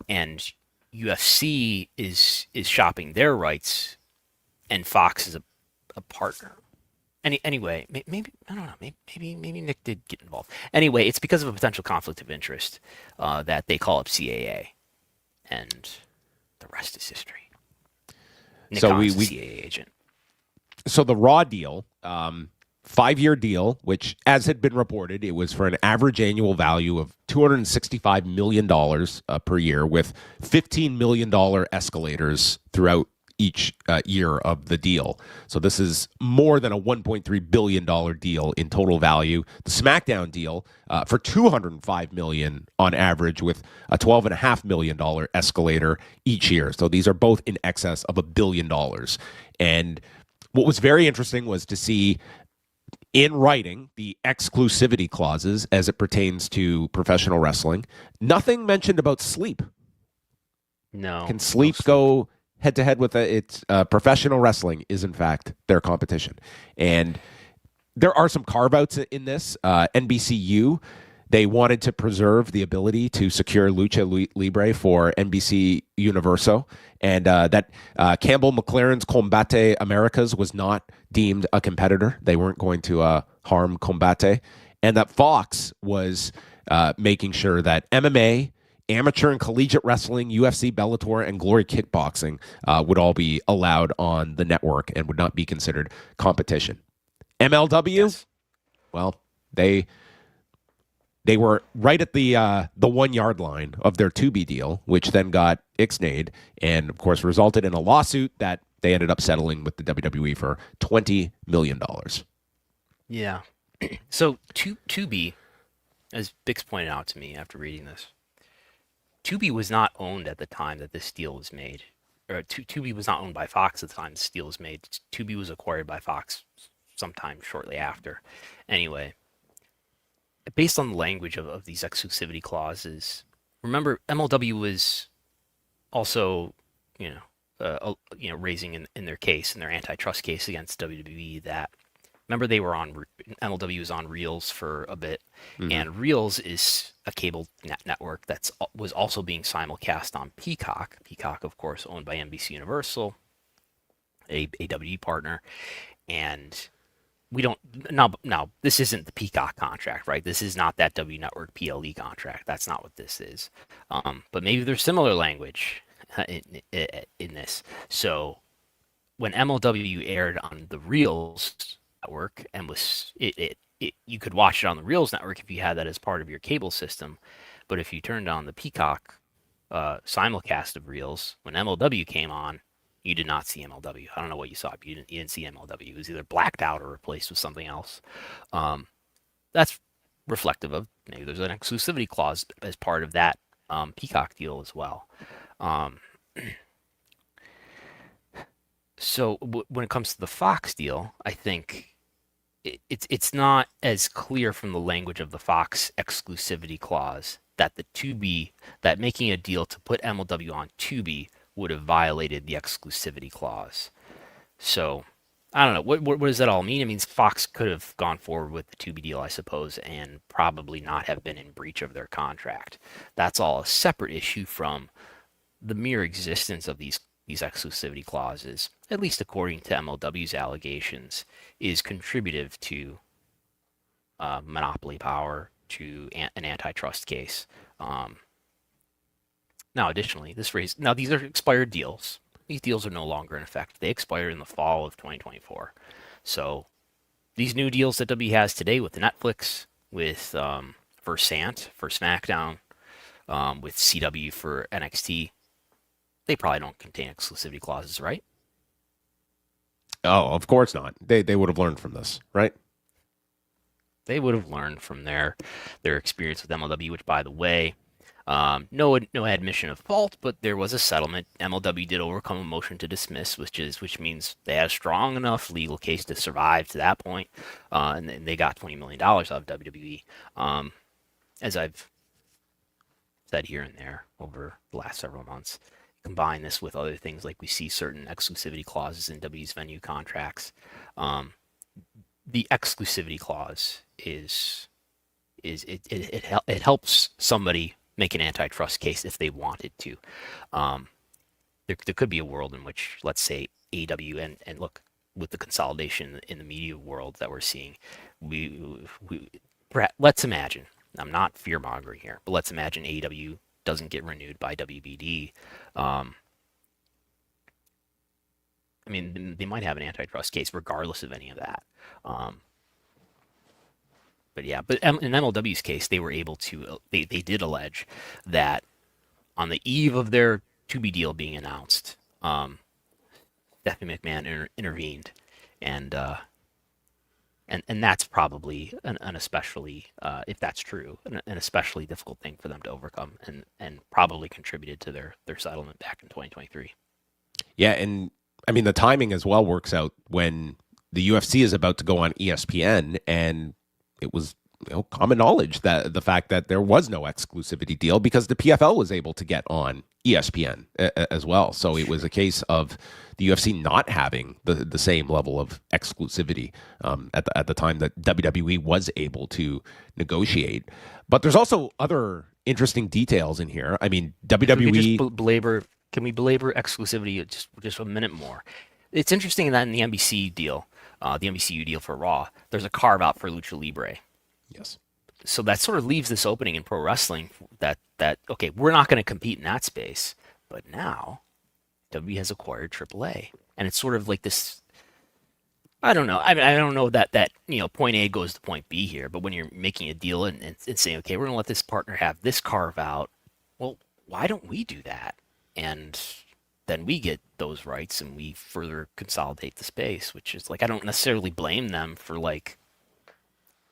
S10: and UFC is shopping their rights, and Fox is a partner. Anyway, maybe I don't know. Maybe Nick did get involved. Anyway, it's because of a potential conflict of interest that they call up CAA, and the rest is history. Nick Khan's a CAA agent.
S9: So the Raw deal, 5-year deal, which, as had been reported, it was for an average annual value of $265 million per year, with $15 million escalators throughout each year of the deal. So this is more than a $1.3 billion deal in total value. The SmackDown deal for $205 million on average, with a $12.5 million escalator each year. So these are both in excess of $1 billion. And what was very interesting was to see in writing the exclusivity clauses as it pertains to professional wrestling. Nothing mentioned about sleep.
S10: No.
S9: Can sleep go head-to-head with it? Professional wrestling is, in fact, their competition. And there are some carve-outs in this. NBCU, they wanted to preserve the ability to secure Lucha Libre for NBC Universo, and that Campbell McLaren's Combate Americas was not deemed a competitor. They weren't going to harm Combate. And that Fox was making sure that MMA, amateur and collegiate wrestling, UFC, Bellator, and Glory Kickboxing would all be allowed on the network and would not be considered competition. MLW, yes. Well, they were right at the 1 yard line of their Tubi deal, which then got ixnayed and, of course, resulted in a lawsuit that they ended up settling with the WWE for $20 million.
S10: Yeah. So Tubi, as Bix pointed out to me after reading this, Tubi was not owned at the time that this deal was made. Or Tubi was not owned by Fox at the time this deal was made. Tubi was acquired by Fox sometime shortly after. Anyway, based on the language of these exclusivity clauses, remember MLW was also, raising in their case, in their antitrust case against WWE, that remember they were MLW was on Reels for a bit, and Reels is a cable network that was also being simulcast on Peacock. Peacock, of course, owned by NBC Universal, a WWE partner, and we don't now. This isn't the Peacock contract, right? This is not that W Network PLE contract. That's not what this is. But maybe there's similar language in this. So when MLW aired on the Reels network and was you could watch it on the Reels network if you had that as part of your cable system, but if you turned on the Peacock simulcast of Reels, when MLW came on, you did not see MLW. I don't know what you saw. You didn't see MLW. It was either blacked out or replaced with something else. That's reflective of maybe there's an exclusivity clause as part of that Peacock deal as well. So when it comes to the Fox deal, I think it's not as clear from the language of the Fox exclusivity clause that that making a deal to put MLW on Tubi would have violated the exclusivity clause. So I don't know. What does that all mean? It means Fox could have gone forward with the Tubi deal, I suppose, and probably not have been in breach of their contract. That's all a separate issue from the mere existence of these exclusivity clauses, at least according to MLW's allegations, is contributive to monopoly power, to an antitrust case. Now, additionally, these are expired deals. These deals are no longer in effect. They expired in the fall of 2024. So these new deals that WWE has today with Netflix, with for Sant, for SmackDown, with CW for NXT, they probably don't contain exclusivity clauses, right?
S9: Oh, of course not. They would have learned from this, right?
S10: They would have learned from their experience with MLW, which, by the way, no admission of fault, but there was a settlement. MLW did overcome a motion to dismiss, which means they had a strong enough legal case to survive to that point, and they got $20 million out of WWE. As I've said here and there over the last several months, combine this with other things like we see certain exclusivity clauses in WWE's venue contracts. The exclusivity clause is it helps somebody make an antitrust case if they wanted to. There could be a world in which, let's say, AEW and look, with the consolidation in the media world that we're seeing, let's imagine, I'm not fear mongering here, but let's imagine AEW doesn't get renewed by WBD. I mean, they might have an antitrust case regardless of any of that. But in MLW's case, they were able to, they did allege that on the eve of their to-be deal being announced, Stephanie McMahon intervened, and that's probably an especially, if that's true, an especially difficult thing for them to overcome, and probably contributed to their settlement back in 2023.
S9: Yeah, and I mean the timing as well works out when the UFC is about to go on ESPN, and it was common knowledge that the fact that there was no exclusivity deal because the PFL was able to get on ESPN as well. So it was a case of the UFC not having the same level of exclusivity at the time that WWE was able to negotiate. But there's also other interesting details in here. I mean, WWE.
S10: Can we belabor exclusivity just a minute more? It's interesting that in the NBC deal, the NBCU deal for Raw, there's a carve out for Lucha Libre.
S9: Yes.
S10: So that sort of leaves this opening in pro wrestling that okay, we're not going to compete in that space, but now WWE has acquired AAA, and it's sort of like this. I don't know. I mean, I don't know that point A goes to point B here, but when you're making a deal and saying, okay, we're going to let this partner have this carve out, well, why don't we do that? And then we get those rights and we further consolidate the space, which is like, I don't necessarily blame them for like,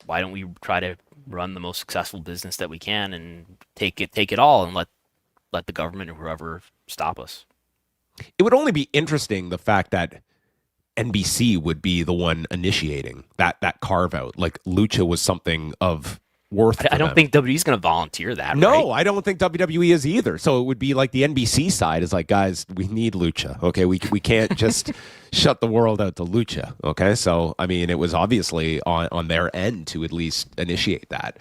S10: why don't we try to run the most successful business that we can and take it all and let the government or whoever stop us?
S9: It would only be interesting the fact that NBC would be the one initiating that carve out. Like Lucha was something of worth.
S10: I don't think WWE's going to volunteer that.
S9: No,
S10: right?
S9: I don't think WWE is either. So it would be like the NBC side is like, guys, we need Lucha. Okay, we can't just shut the world out to Lucha. Okay, so I mean, it was obviously on their end to at least initiate that.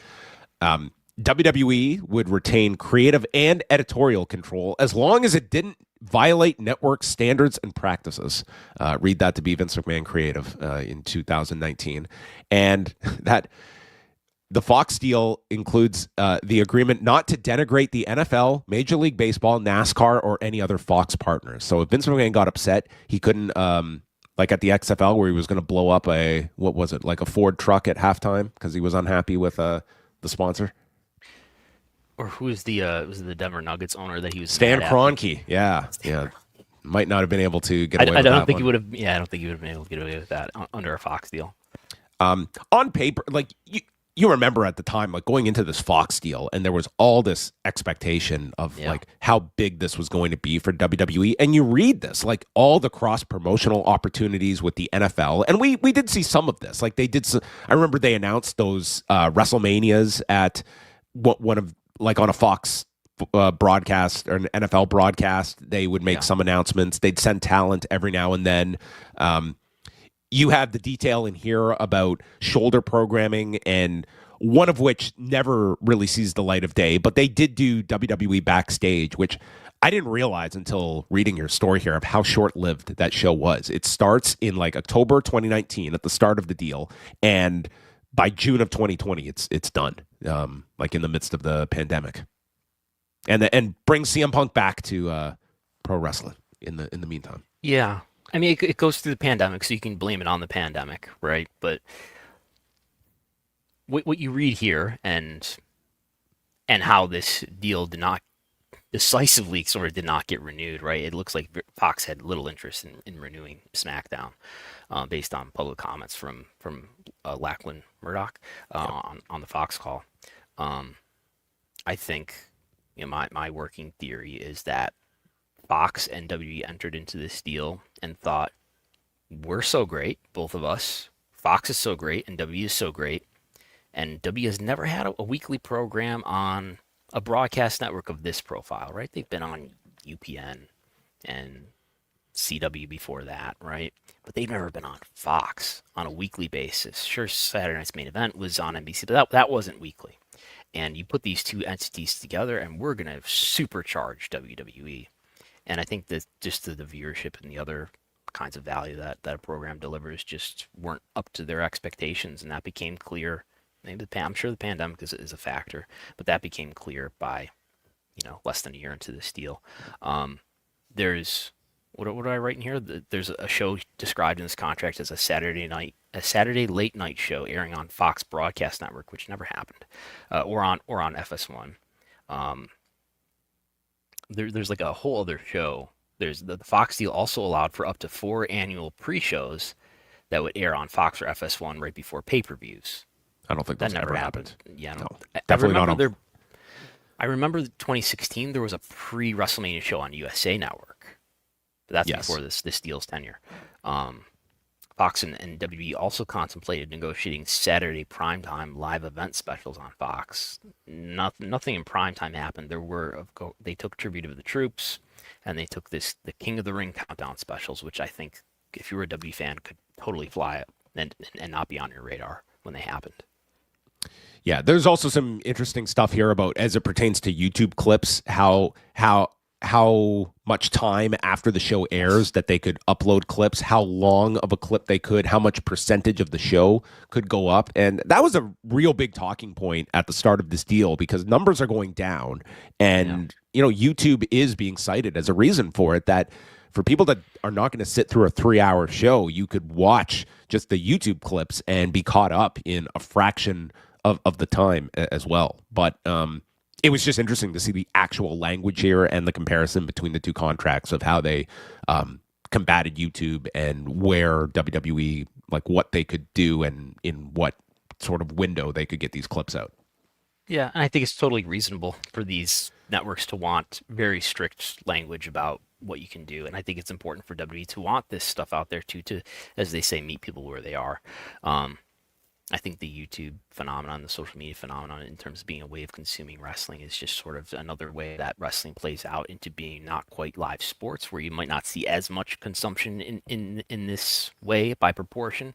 S9: WWE would retain creative and editorial control as long as it didn't violate network standards and practices. Read that to be Vince McMahon creative in 2019. And that the Fox deal includes the agreement not to denigrate the NFL, Major League Baseball, NASCAR, or any other Fox partners. So if Vince McMahon got upset, he couldn't, like at the XFL where he was going to blow up a Ford truck at halftime because he was unhappy with the sponsor.
S10: Or who is was the Denver Nuggets owner that he was?
S9: Stan Kroenke. Yeah. Might not have been able to get away with that.
S10: I don't think he would have. Yeah, I don't think he would have been able to get away with that under a Fox deal.
S9: On paper, like you remember at the time, like going into this Fox deal, and there was all this expectation of like how big this was going to be for WWE. And you read this, like all the cross promotional opportunities with the NFL, and we did see some of this. Like they did. I remember they announced those WrestleManias at one of like on a Fox broadcast or an NFL broadcast. They would make some announcements. They'd send talent every now and then. You have the detail in here about shoulder programming, and one of which never really sees the light of day, but they did do WWE Backstage, which I didn't realize until reading your story here of how short-lived that show was. It starts in like October 2019 at the start of the deal, and by June of 2020, it's done, like in the midst of the pandemic, and brings CM Punk back to pro wrestling in the meantime.
S10: Yeah. I mean, it goes through the pandemic, so you can blame it on the pandemic, right? But what you read here and how this deal did not get renewed, right? It looks like Fox had little interest in renewing SmackDown based on public comments from Lachlan Murdoch on the Fox call. I think my working theory is that Fox and WWE entered into this deal and thought, we're so great, both of us. Fox is so great and WWE is so great. And WWE has never had a weekly program on a broadcast network of this profile, right? They've been on UPN and CW before that, right? But they've never been on Fox on a weekly basis. Sure, Saturday Night's Main Event was on NBC, but that wasn't weekly. And you put these two entities together, and we're going to supercharge WWE. And I think that just the viewership and the other kinds of value that a program delivers just weren't up to their expectations, and that became clear. Maybe I'm sure the pandemic is a factor, but that became clear by, less than a year into this deal. There's what do I write in here? There's a show described in this contract as a Saturday late night show airing on Fox Broadcast Network, which never happened, or on FS1. There's like a whole other show. There's the Fox deal also allowed for up to 4 annual pre-shows that would air on Fox or FS1 right before pay-per-views.
S9: I don't think
S10: that
S9: never happened.
S10: Yeah,
S9: no, definitely not.
S10: I remember 2016 there was a pre-WrestleMania show on USA Network. But that's before this deal's tenure. Fox and WWE also contemplated negotiating Saturday primetime live event specials on Fox. Nothing in primetime happened. They took Tribute of the Troops, and they took the King of the Ring countdown specials, which I think if you were a W fan could totally fly and not be on your radar when they happened.
S9: Yeah, there's also some interesting stuff here about as it pertains to YouTube clips, how much time after the show airs that they could upload clips, how long of a clip they could, how much percentage of the show could go up. And that was a real big talking point at the start of this deal because numbers are going down. And, YouTube is being cited as a reason for it, that for people that are not going to sit through a 3-hour show, you could watch just the YouTube clips and be caught up in a fraction of the time as well. But it was just interesting to see the actual language here and the comparison between the two contracts of how they combated YouTube and where WWE, like what they could do and in what sort of window they could get these clips out.
S10: Yeah, and I think it's totally reasonable for these networks to want very strict language about what you can do. And I think it's important for WWE to want this stuff out there too, to, as they say, meet people where they are. I think the YouTube phenomenon, the social media phenomenon, in terms of being a way of consuming wrestling, is just sort of another way that wrestling plays out into being not quite live sports, where you might not see as much consumption in this way by proportion.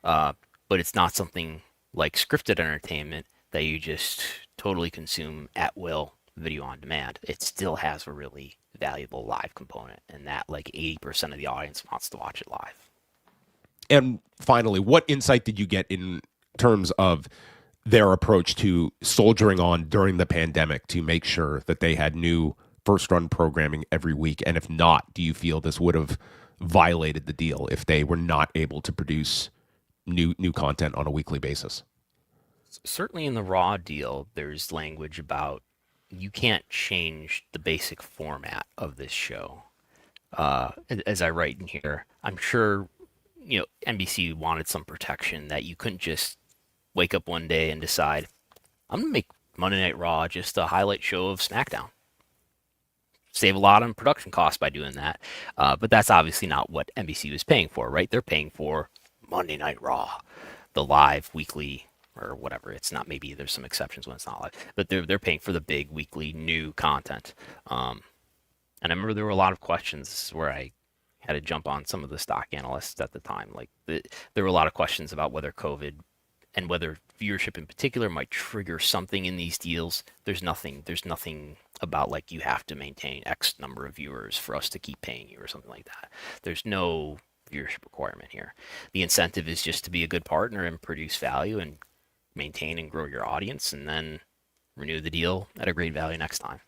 S10: But it's not something like scripted entertainment that you just totally consume at will, video on demand. It still has a really valuable live component, and that like 80% of the audience wants to watch it live.
S9: And finally, what insight did you get in terms of their approach to soldiering on during the pandemic to make sure that they had new first-run programming every week? And if not, do you feel this would have violated the deal if they were not able to produce new content on a weekly basis?
S10: Certainly in the Raw deal, there's language about you can't change the basic format of this show. As I write in here, I'm sure NBC wanted some protection that you couldn't just wake up one day and decide, I'm going to make Monday Night Raw just a highlight show of SmackDown. Save a lot on production costs by doing that. But that's obviously not what NBC was paying for, right? They're paying for Monday Night Raw, the live weekly or whatever. It's not, maybe there's some exceptions when it's not live, but they're paying for the big weekly new content. And I remember there were a lot of questions where I had to jump on some of the stock analysts at the time. Like there were a lot of questions about whether COVID and whether viewership in particular might trigger something in these deals. There's nothing about like you have to maintain X number of viewers for us to keep paying you or something like that. There's no viewership requirement here. The incentive is just to be a good partner and produce value and maintain and grow your audience, and then renew the deal at a great value next time.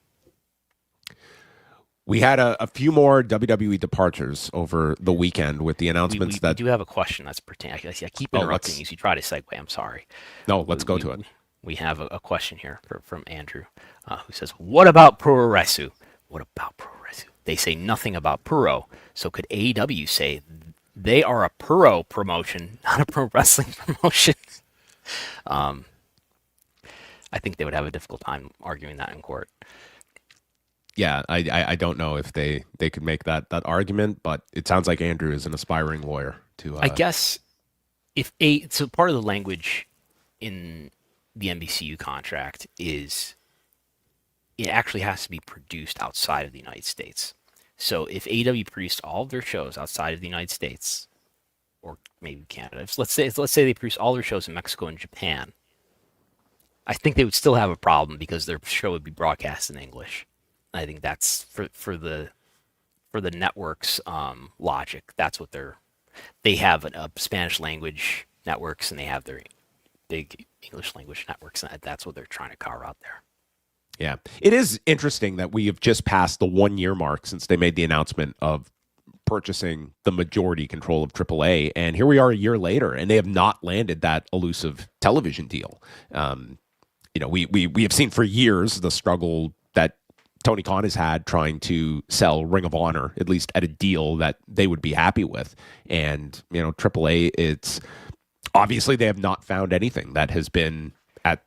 S9: We had a few more WWE departures over the weekend with the announcements
S10: we do have a question that's pertaining. I keep interrupting you. So you try to segue. I'm sorry.
S9: No, let's go to it.
S10: We have a question here from Andrew, who says, "What about Puroresu? What about Puroresu? They say nothing about Puro. So could AEW say they are a Puro promotion, not a pro wrestling promotion?" I think they would have a difficult time arguing that in court.
S9: Yeah, I don't know if they could make that argument, but it sounds like Andrew is an aspiring lawyer to.
S10: I guess so part of the language in the NBCU contract is it actually has to be produced outside of the United States. So if AEW produced all of their shows outside of the United States, or maybe Canada, let's say they produce all their shows in Mexico and Japan, I think they would still have a problem because their show would be broadcast in English. I think that's for the network's logic. That's what they have a Spanish language networks, and they have their big English language networks, and that's what they're trying to carve out there.
S9: Yeah. It is interesting that we have just passed the 1 year mark since they made the announcement of purchasing the majority control of AAA. And here we are a year later, and they have not landed that elusive television deal. We have seen for years the struggle that Tony Khan has had trying to sell Ring of Honor, at least at a deal that they would be happy with. And, AAA, it's obviously they have not found anything that has been at,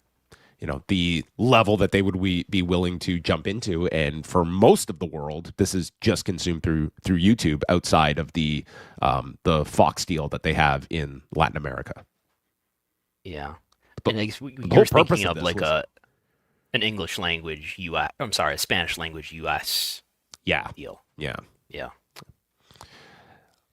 S9: the level that they would be willing to jump into. And for most of the world, this is just consumed through YouTube outside of the Fox deal that they have in Latin America.
S10: Yeah.
S9: But
S10: and I guess
S9: the
S10: you're
S9: whole purpose
S10: thinking
S9: of
S10: of
S9: this
S10: like
S9: was-
S10: an English language US, I'm sorry, a Spanish language US deal.
S9: Yeah.
S10: Yeah.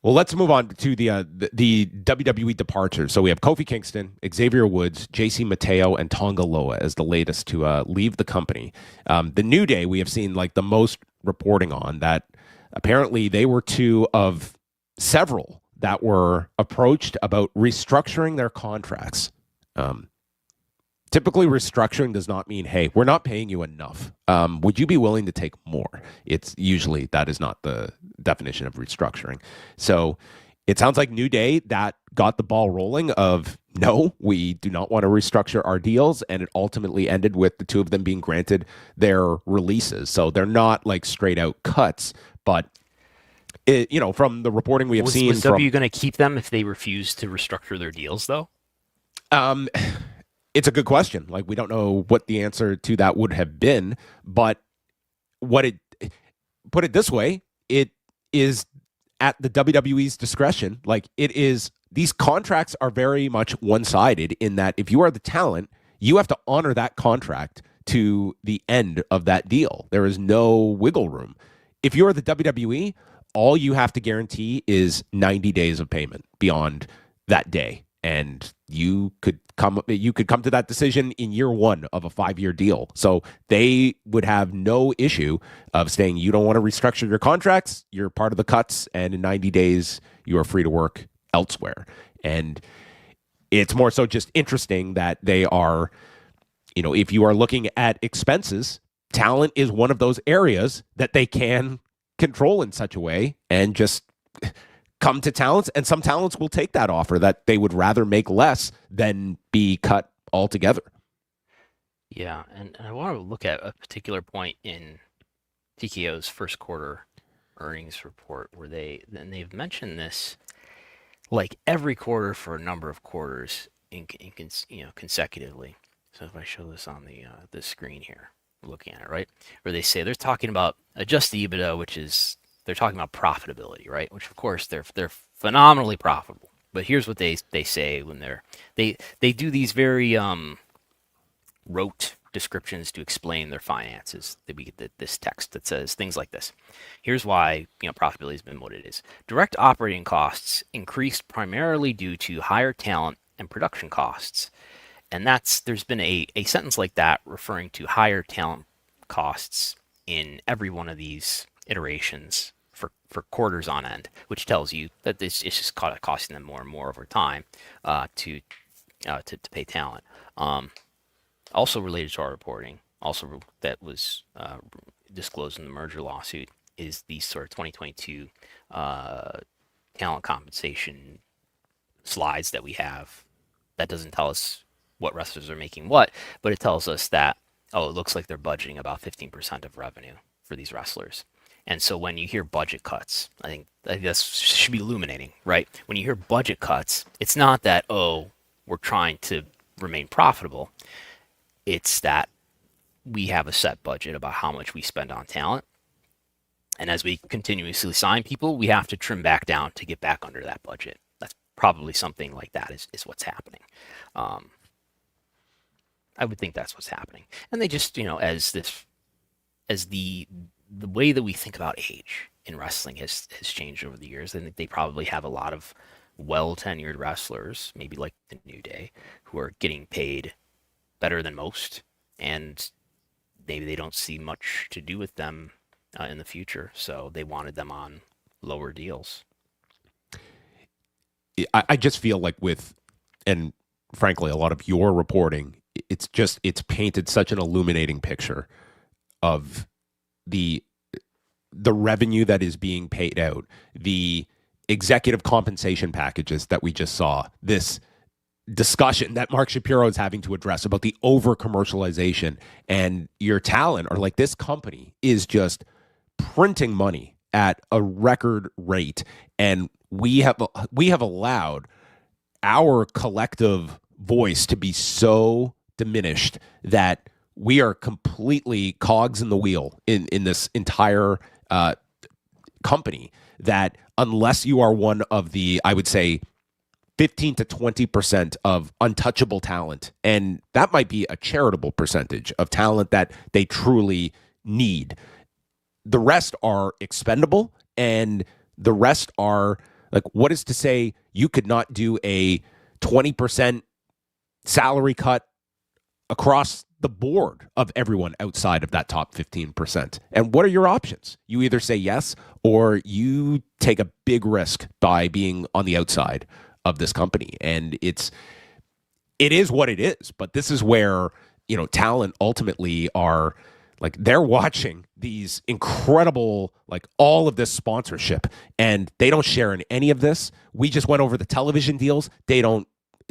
S9: Well, let's move on to the WWE departures. So we have Kofi Kingston, Xavier Woods, JC Mateo, and Tonga Loa as the latest to leave the company. The New Day, we have seen like the most reporting on that. Apparently, they were two of several that were approached about restructuring their contracts. Typically, restructuring does not mean, hey, we're not paying you enough. Would you be willing to take more? It's usually that is not the definition of restructuring. So it sounds like New Day that got the ball rolling of, no, we do not want to restructure our deals. And it ultimately ended with the two of them being granted their releases. So they're not like straight out cuts, but from the reporting we have seen.
S10: Was W going to keep them if they refused to restructure their deals, though?
S9: It's a good question. Like, we don't know what the answer to that would have been, but put it this way, it is at the WWE's discretion. Like, these contracts are very much one-sided in that if you are the talent, you have to honor that contract to the end of that deal. There is no wiggle room. If you're the WWE, all you have to guarantee is 90 days of payment beyond that day. And you could come to that decision in year one of a 5-year deal. So they would have no issue of saying, you don't want to restructure your contracts, you're part of the cuts, and in 90 days, you are free to work elsewhere. And it's more so just interesting that they are, if you are looking at expenses, talent is one of those areas that they can control in such a way and just come to talents, and some talents will take that offer that they would rather make less than be cut altogether.
S10: Yeah, and I want to look at a particular point in TKO's first quarter earnings report where they've mentioned this like every quarter for a number of quarters consecutively. So if I show this on the screen here, we're looking at it, right? Where they say they're talking about adjusted EBITDA, which is they're talking about profitability, right? Which of course they're phenomenally profitable. But here's what they say when they do these very rote descriptions to explain their finances. That we get this text that says things like this. Here's why profitability has been what it is. Direct operating costs increased primarily due to higher talent and production costs. And there's been a sentence like that referring to higher talent costs in every one of these iterations for quarters on end, which tells you that this is just costing them more and more over time to pay talent. Also related to our reporting, also that was disclosed in the merger lawsuit, is the sort of 2022 talent compensation slides that we have. That doesn't tell us what wrestlers are making what, but it tells us that, it looks like they're budgeting about 15% of revenue for these wrestlers. And so when you hear budget cuts, I think that should be illuminating, right? When you hear budget cuts, it's not that, we're trying to remain profitable. It's that we have a set budget about how much we spend on talent. And as we continuously sign people, we have to trim back down to get back under that budget. That's probably something like that is what's happening. I would think that's what's happening. And they just, as the way that we think about age, in wrestling has changed over the years. And they probably have a lot of well-tenured wrestlers, maybe like the New Day, who are getting paid better than most, and maybe they don't see much to do with them in the future, so they wanted them on lower deals.
S9: I just feel like and frankly, a lot of your reporting, it's painted such an illuminating picture of the revenue that is being paid out, the executive compensation packages that we just saw, this discussion that Mark Shapiro is having to address about the over commercialization, and your talent, or like this company is just printing money at a record rate, and we have allowed our collective voice to be so diminished that we are completely cogs in the wheel in this entire company, that unless you are one of the, I would say, 15 to 20% of untouchable talent, and that might be a charitable percentage of talent that they truly need, the rest are expendable, and the rest are like, what is to say you could not do a 20% salary cut across the board of everyone outside of that top 15%. And what are your options? You either say yes, or you take a big risk by being on the outside of this company. And it is what it is. But this is where, talent ultimately are like, they're watching these incredible, like all of this sponsorship, and they don't share in any of this. We just went over the television deals. They don't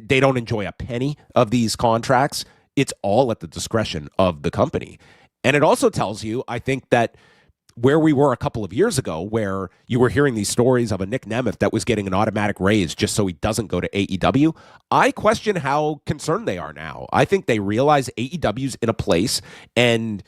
S9: enjoy a penny of these contracts. It's all at the discretion of the company. And it also tells you, I think, that where we were a couple of years ago, where you were hearing these stories of a Nick Nemeth that was getting an automatic raise just so he doesn't go to AEW, I question how concerned they are now. I think they realize AEW's in a place, and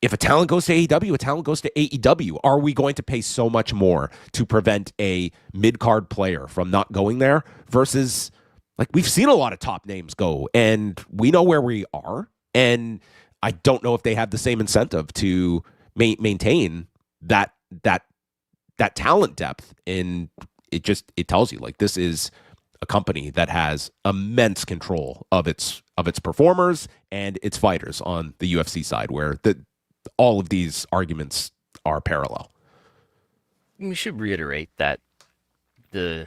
S9: if a talent goes to AEW, a talent goes to AEW. Are we going to pay so much more to prevent a mid-card player from not going there versus... like, we've seen a lot of top names go, and we know where we are, and I don't know if they have the same incentive to maintain that talent depth. And it tells you, like, this is a company that has immense control of its performers and its fighters on the UFC side, where all of these arguments are parallel.
S10: We should reiterate that the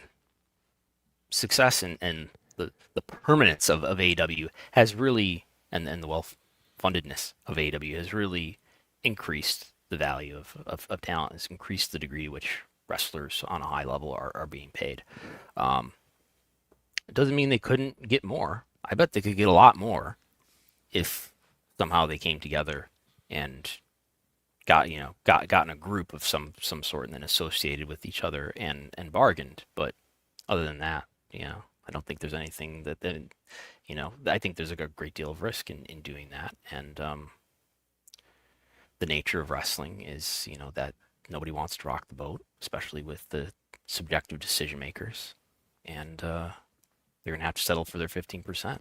S10: success and the permanence of AEW has really, and the well-fundedness of AEW has really increased the value of talent, has increased the degree to which wrestlers on a high level are being paid. It doesn't mean they couldn't get more. I bet they could get a lot more if somehow they came together and got in a group of some sort and then associated with each other and bargained. But other than that, I don't think there's anything that I think there's a great deal of risk in doing that. And the nature of wrestling is, that nobody wants to rock the boat, especially with the subjective decision makers. And they're going to have to settle for their 15%.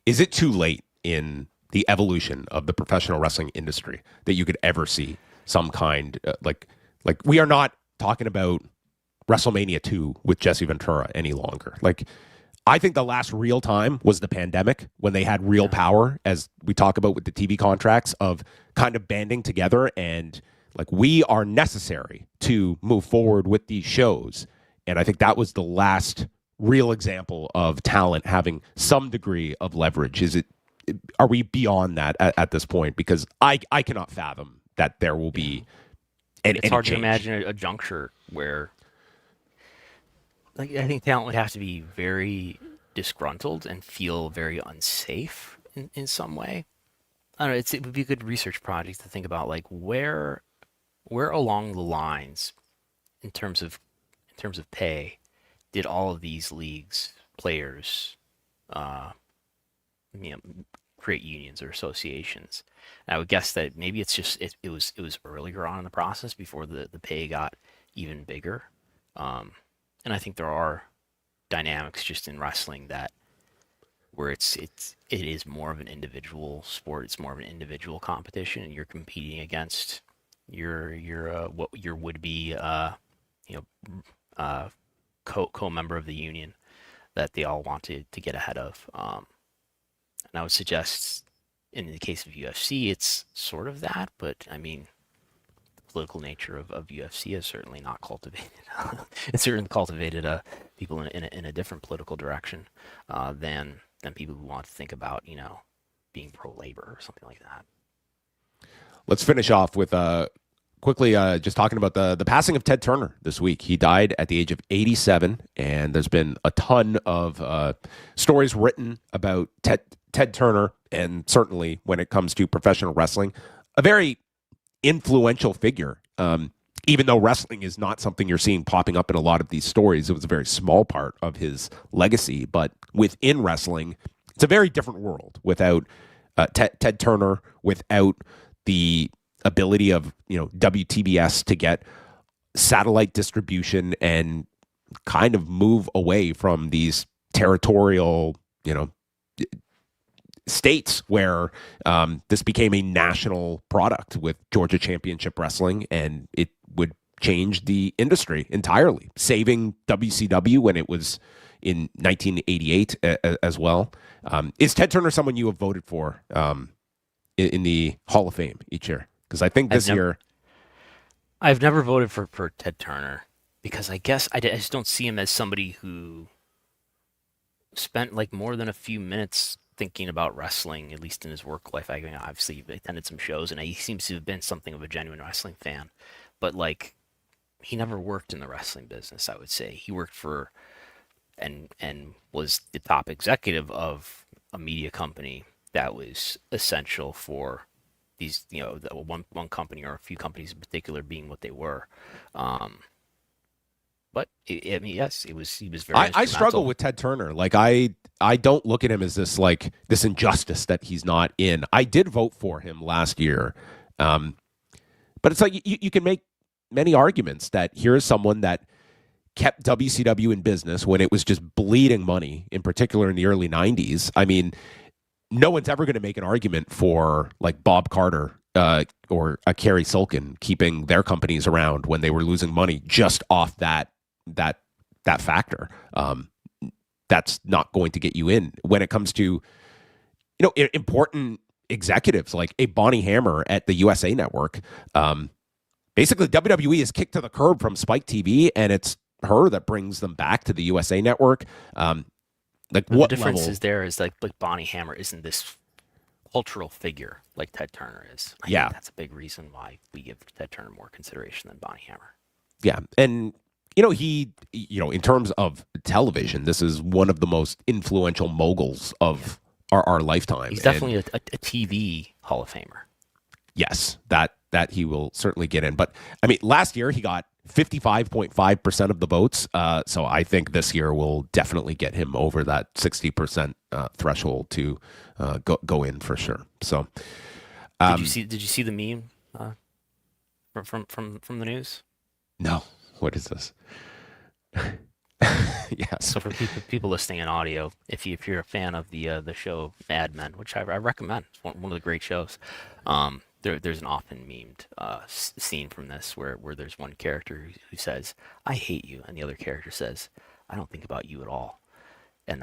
S9: Is it too late in the evolution of the professional wrestling industry that you could ever see some kind, like we are not talking about WrestleMania 2 with Jesse Ventura any longer. Like, I think the last real time was the pandemic, when they had real power, as we talk about with the TV contracts, of kind of banding together and like, we are necessary to move forward with these shows. And I think that was the last real example of talent having some degree of leverage. Are we beyond that at this point? Because I cannot fathom that there will be any
S10: hard
S9: change.
S10: To imagine a juncture where, like, I think talent would have to be very disgruntled and feel very unsafe in some way. I don't know. It would be a good research project to think about, like, where along the lines, in terms of pay, did all of these leagues players, create unions or associations? And I would guess that maybe it's just it was earlier on in the process before the pay got even bigger. And I think there are dynamics just in wrestling where it is more of an individual sport. It's more of an individual competition, and you're competing against what your would be co-member of the union that they all want to get ahead of. And I would suggest, in the case of UFC, it's sort of that, but I mean, the political nature of UFC is certainly not cultivated. It's certainly cultivated people in a different political direction than people who want to think about, being pro-labor or something like that.
S9: Let's finish off with quickly just talking about the passing of Ted Turner this week. He died at the age of 87, and there's been a ton of stories written about Ted Turner, and certainly when it comes to professional wrestling, a very influential figure. Even though wrestling is not something you're seeing popping up in a lot of these stories, it was a very small part of his legacy. But within wrestling, it's a very different world without Ted Turner, without the ability of WTBS to get satellite distribution and kind of move away from these territorial states where this became a national product with Georgia Championship Wrestling, and it would change the industry entirely, saving WCW when it was in 1988 as well. Is Ted Turner someone you have voted for in the Hall of Fame each year? Because I think this year...
S10: I've never voted for Ted Turner because I guess I just don't see him as somebody who spent like more than a few minutes thinking about wrestling, at least in his work life. I mean, obviously he attended some shows and he seems to have been something of a genuine wrestling fan, but like he never worked in the wrestling business. I would say he worked for and was the top executive of a media company that was essential for these, one company or a few companies in particular being what they were. But I mean, yes, he was very.
S9: I struggle with Ted Turner. Like I don't look at him as this injustice that he's not in. I did vote for him last year, but it's like you can make many arguments that here is someone that kept WCW in business when it was just bleeding money, in particular in the early 90s. I mean, no one's ever going to make an argument for like Bob Carter or Kerry Sulkin keeping their companies around when they were losing money just off that factor. That's not going to get you in when it comes to important executives like a Bonnie Hammer at the USA Network. Basically, WWE is kicked to the curb from Spike TV, and it's her that brings them back to the USA Network. Like what
S10: the difference
S9: level?
S10: is there is like Bonnie Hammer isn't this cultural figure like Ted Turner is. I think that's a big reason why we give Ted Turner more consideration than Bonnie Hammer.
S9: Yeah, and he in terms of television, this is one of the most influential moguls of our lifetime.
S10: He's definitely a TV Hall of Famer.
S9: Yes, that he will certainly get in. But I mean, last year he got 55.5% of the votes. So I think this year will definitely get him over that 60% threshold to go in for sure. So
S10: did you see the meme from the news?
S9: No. What is this? Yes.
S10: So for people listening in audio, if you're a fan of the show Mad Men, which I recommend, it's one of the great shows. There's an often memed scene from this where there's one character who says, "I hate you," and the other character says, "I don't think about you at all." And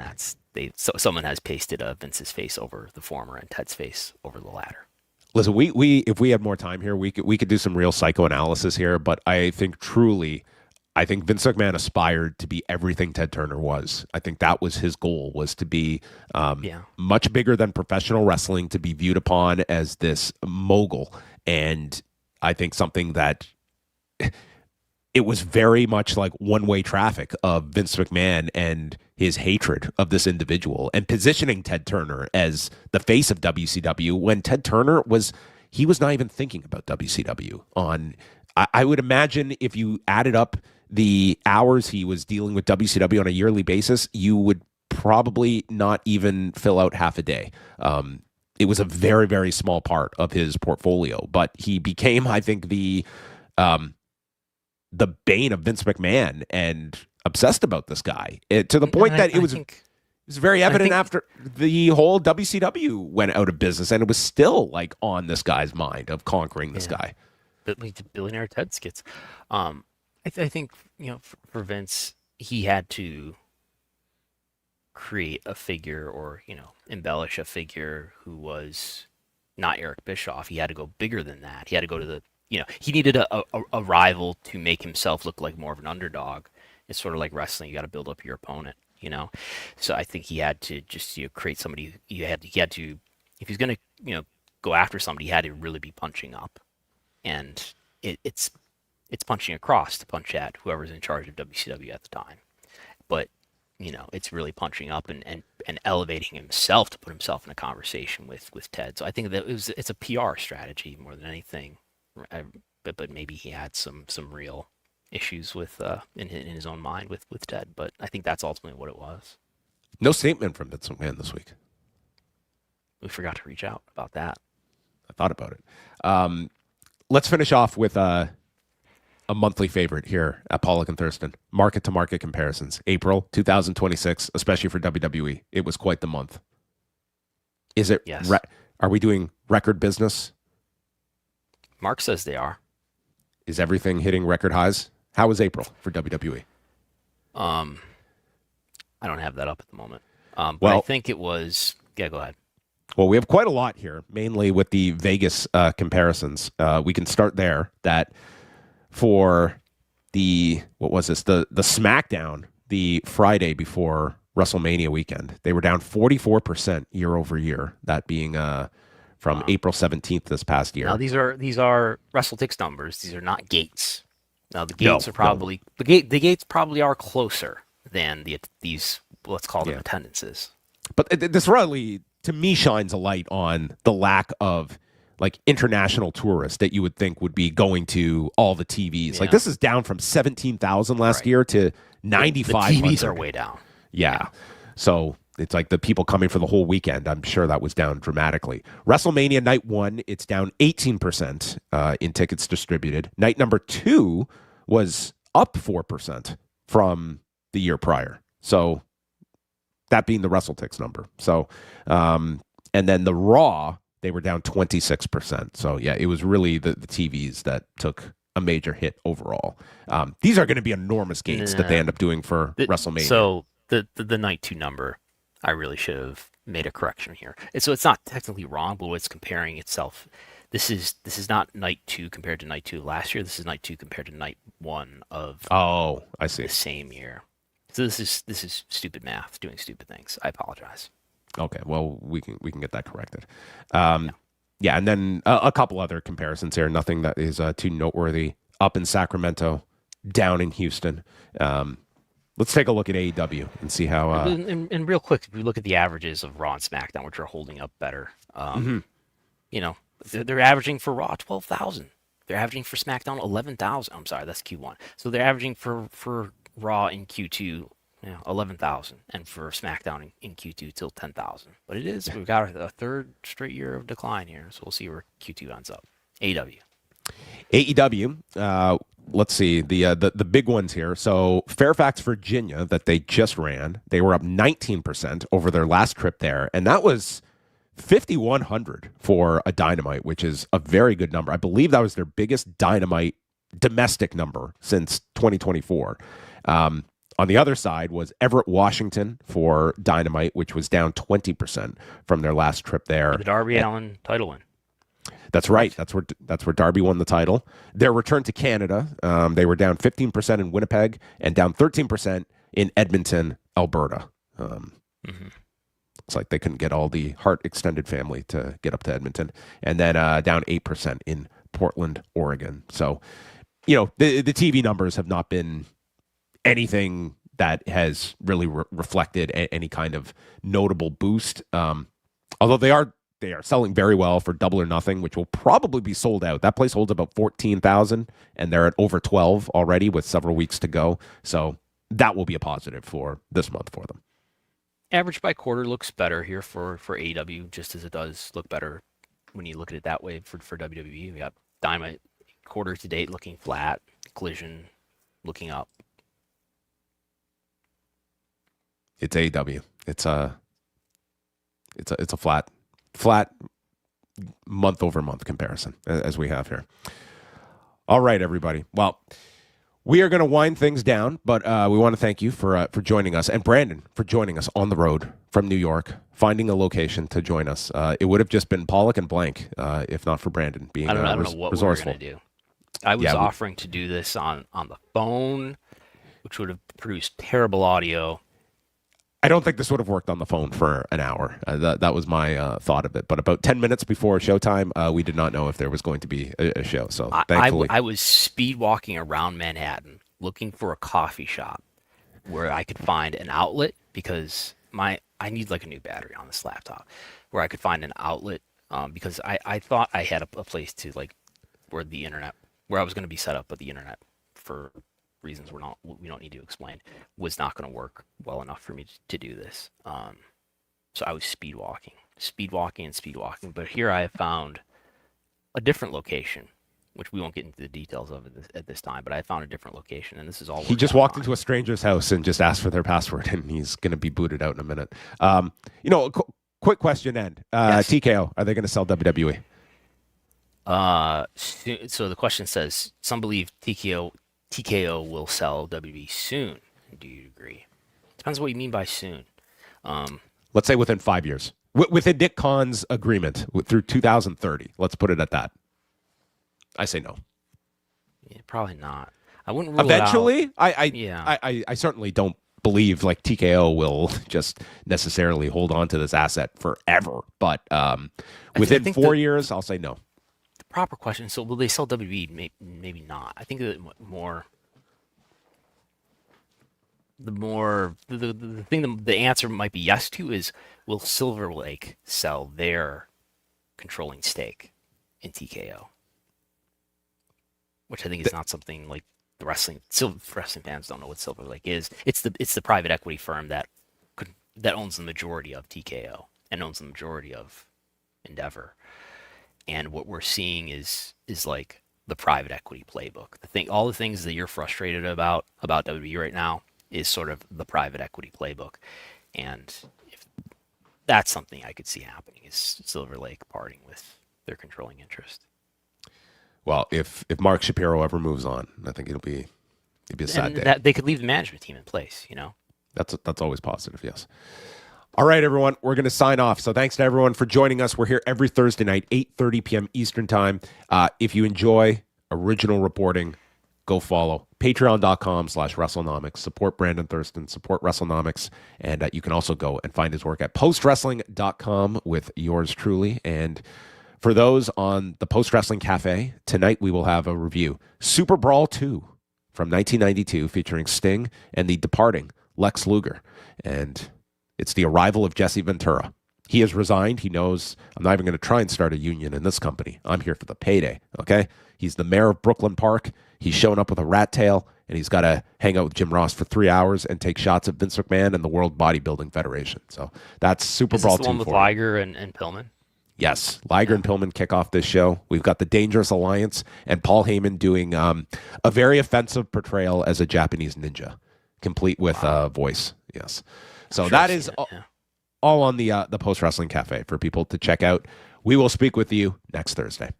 S10: someone has pasted Vince's face over the former and Ted's face over the latter.
S9: Listen, we if we had more time here, we could do some real psychoanalysis here. But I think Vince McMahon aspired to be everything Ted Turner was. I think that was his goal, was to be much bigger than professional wrestling, to be viewed upon as this mogul. And I think something that it was very much like one-way traffic of Vince McMahon and his hatred of this individual, and positioning Ted Turner as the face of WCW when Ted Turner was not even thinking about WCW. I would imagine if you added up the hours he was dealing with WCW on a yearly basis, you would probably not even fill out half a day. It was a very, very small part of his portfolio, but he became, I think, the bane of Vince McMahon and obsessed about this guy to the point that it was very evident after the whole WCW went out of business, and it was still like on this guy's mind of conquering this guy.
S10: billionaire Ted skits. I think for Vince, he had to create a figure or embellish a figure who was not Eric Bischoff. He had to go bigger than that. He had to go to the he needed a rival to make himself look like more of an underdog. It's sort of like wrestling. You got to build up your opponent. So I think he had to just create somebody. He had to if he's gonna go after somebody, he had to really be punching up, and it's punching across to punch at whoever's in charge of WCW at the time. But it's really punching up and elevating himself to put himself in a conversation with Ted. So I think that it's a PR strategy more than anything. But maybe he had some real issues with in his own mind with Ted. But I think that's ultimately what it was.
S9: No statement from Vince McMahon this week.
S10: We forgot to reach out about that.
S9: I thought about it. Let's finish off with a monthly favorite here at Pollock and Thurston. Market-to-market comparisons. April 2026, especially for WWE. It was quite the month. Is it?
S10: Yes.
S9: Are we doing record business?
S10: Mark says they are.
S9: Is everything hitting record highs? How was April for WWE?
S10: I don't have that up at the moment. But I think it was... Yeah, go ahead.
S9: Well, we have quite a lot here, mainly with the Vegas comparisons. We can start there. That for the SmackDown, the Friday before WrestleMania weekend, they were down 44% year over year. That being from April 17th this past year.
S10: Now these are WrestleTix numbers. These are not gates. Now the gates are probably the gates probably are closer than these let's call them attendances.
S9: But this really, to me, shines a light on the lack of like international tourists that you would think would be going to all the TVs. Like this is down from 17,000 last year to 9,500.
S10: The TVs are way down.
S9: Yeah. So it's like the people coming for the whole weekend. I'm sure that was down dramatically. WrestleMania night 1, it's down 18% in tickets distributed. Night number 2 was up 4% from the year prior. So that being the WrestleTix number. So, and then the Raw, they were down 26%. So yeah, it was really the TVs that took a major hit overall. These are going to be enormous gains that they end up doing for WrestleMania.
S10: So the night 2 number, I really should have made a correction here. So it's not technically wrong, but it's comparing itself. This is not night 2 compared to night 2 last year. This is night 2 compared to night 1 of
S9: I see.
S10: The same year. So this is stupid math, doing stupid things. I apologize.
S9: Okay, well we can get that corrected. Yeah, and then a couple other comparisons here. Nothing that is too noteworthy. Up in Sacramento, down in Houston. Let's take a look at AEW and see how.
S10: And real quick, if we look at the averages of Raw and SmackDown, which are holding up better, they're averaging for Raw 12,000. They're averaging for SmackDown 11,000. I'm sorry, that's Q1. So they're averaging for Raw in Q2 11,000, and for SmackDown in Q2 till 10,000. But we've got a third straight year of decline here, so we'll see where Q2 ends up.
S9: AEW. Let's see the big ones here. So Fairfax, Virginia, that they just ran, they were up 19% over their last trip there, and that was 5,100 for a Dynamite, which is a very good number. I believe that was their biggest Dynamite domestic number since 2024. On the other side was Everett, Washington for Dynamite, which was down 20% from their last trip there.
S10: The Darby Allin title win.
S9: That's right. That's where Darby won the title. Their return to Canada, they were down 15% in Winnipeg and down 13% in Edmonton, Alberta. Looks like they couldn't get all the Hart extended family to get up to Edmonton. And then down 8% in Portland, Oregon. So, the TV numbers have not been anything that has really reflected any kind of notable boost. Although they are selling very well for Double or Nothing, which will probably be sold out. That place holds about 14,000, and they're at over 12 already with several weeks to go. So that will be a positive for this month for them.
S10: Average by quarter looks better here for AEW, just as it does look better when you look at it that way for WWE. We got Dynamite quarter to date looking flat, Collision looking up.
S9: It's AEW. It's a flat month over month comparison as we have here. All right, everybody. Well, we are going to wind things down, but we want to thank you for joining us, and Brandon for joining us on the road from New York, finding a location to join us. It would have just been Pollock and Blank if not for Brandon being
S10: I don't know what
S9: resourceful.
S10: we were going to do. I was offering to do this on the phone, which would have produced terrible audio.
S9: I don't think this would have worked on the phone for an hour. That was my thought of it. But about 10 minutes before showtime, we did not know if there was going to be a show. So thankfully,
S10: I was speed walking around Manhattan looking for a coffee shop where I could find an outlet, because I need like a new battery on this laptop, where I could find an outlet because I thought I had a place to like where I was going to be set up, but the internet, for reasons we don't need to explain, was not going to work well enough for me to do this. So I was speed walking. But here I have found a different location, which we won't get into the details of at this time. But I found a different location, and this is all.
S9: He just walked into a stranger's house and just asked for their password, and he's going to be booted out in a minute. Quick question, Ed. Yes. TKO, are they going to sell WWE?
S10: So the question says, some believe TKO will sell WWE soon. Do you agree? Depends what you mean by soon.
S9: Let's say within 5 years. Within Nick Khan's agreement through 2030. Let's put it at that. I say no.
S10: Yeah, probably not. I wouldn't rule
S9: eventually,
S10: it out.
S9: I certainly don't believe like TKO will just necessarily hold on to this asset forever. But within 4 years, I'll say no.
S10: The proper question, so will they sell WWE? Maybe not. I think that the answer might be yes to is, will Silver Lake sell their controlling stake in TKO? Which I think is not something like the wrestling fans don't know what Silver Lake is. It's the private equity firm that owns the majority of TKO and owns the majority of Endeavor. And what we're seeing is like the private equity playbook. All the things that you're frustrated about WWE right now is sort of the private equity playbook. And if that's something I could see happening, is Silver Lake parting with their controlling interest.
S9: Well, if Mark Shapiro ever moves on, I think it'd be a sad day.
S10: They could leave the management team in place,
S9: That's always positive, yes. All right, everyone, we're going to sign off. So thanks to everyone for joining us. We're here every Thursday night, 8:30 p.m. Eastern time. If you enjoy original reporting, go follow patreon.com/Wrestlenomics. Support Brandon Thurston, support Wrestlenomics. And you can also go and find his work at postwrestling.com with yours truly. And for those on the Post Wrestling Cafe, tonight we will have a review. Super Brawl 2 from 1992 featuring Sting and the departing Lex Luger. And it's the arrival of Jesse Ventura. He has resigned. He knows I'm not even going to try and start a union in this company. I'm here for the payday, okay? He's the mayor of Brooklyn Park. He's showing up with a rat tail, and he's got to hang out with Jim Ross for 3 hours and take shots at Vince McMahon and the World Bodybuilding Federation. So that's Super Brawl 2.
S10: Is this the one with Liger and Pillman?
S9: Yes, Liger and Pillman kick off this show. We've got the Dangerous Alliance and Paul Heyman doing a very offensive portrayal as a Japanese ninja, complete with voice. Yes. So that is all on the Post Wrestling Cafe for people to check out. We will speak with you next Thursday.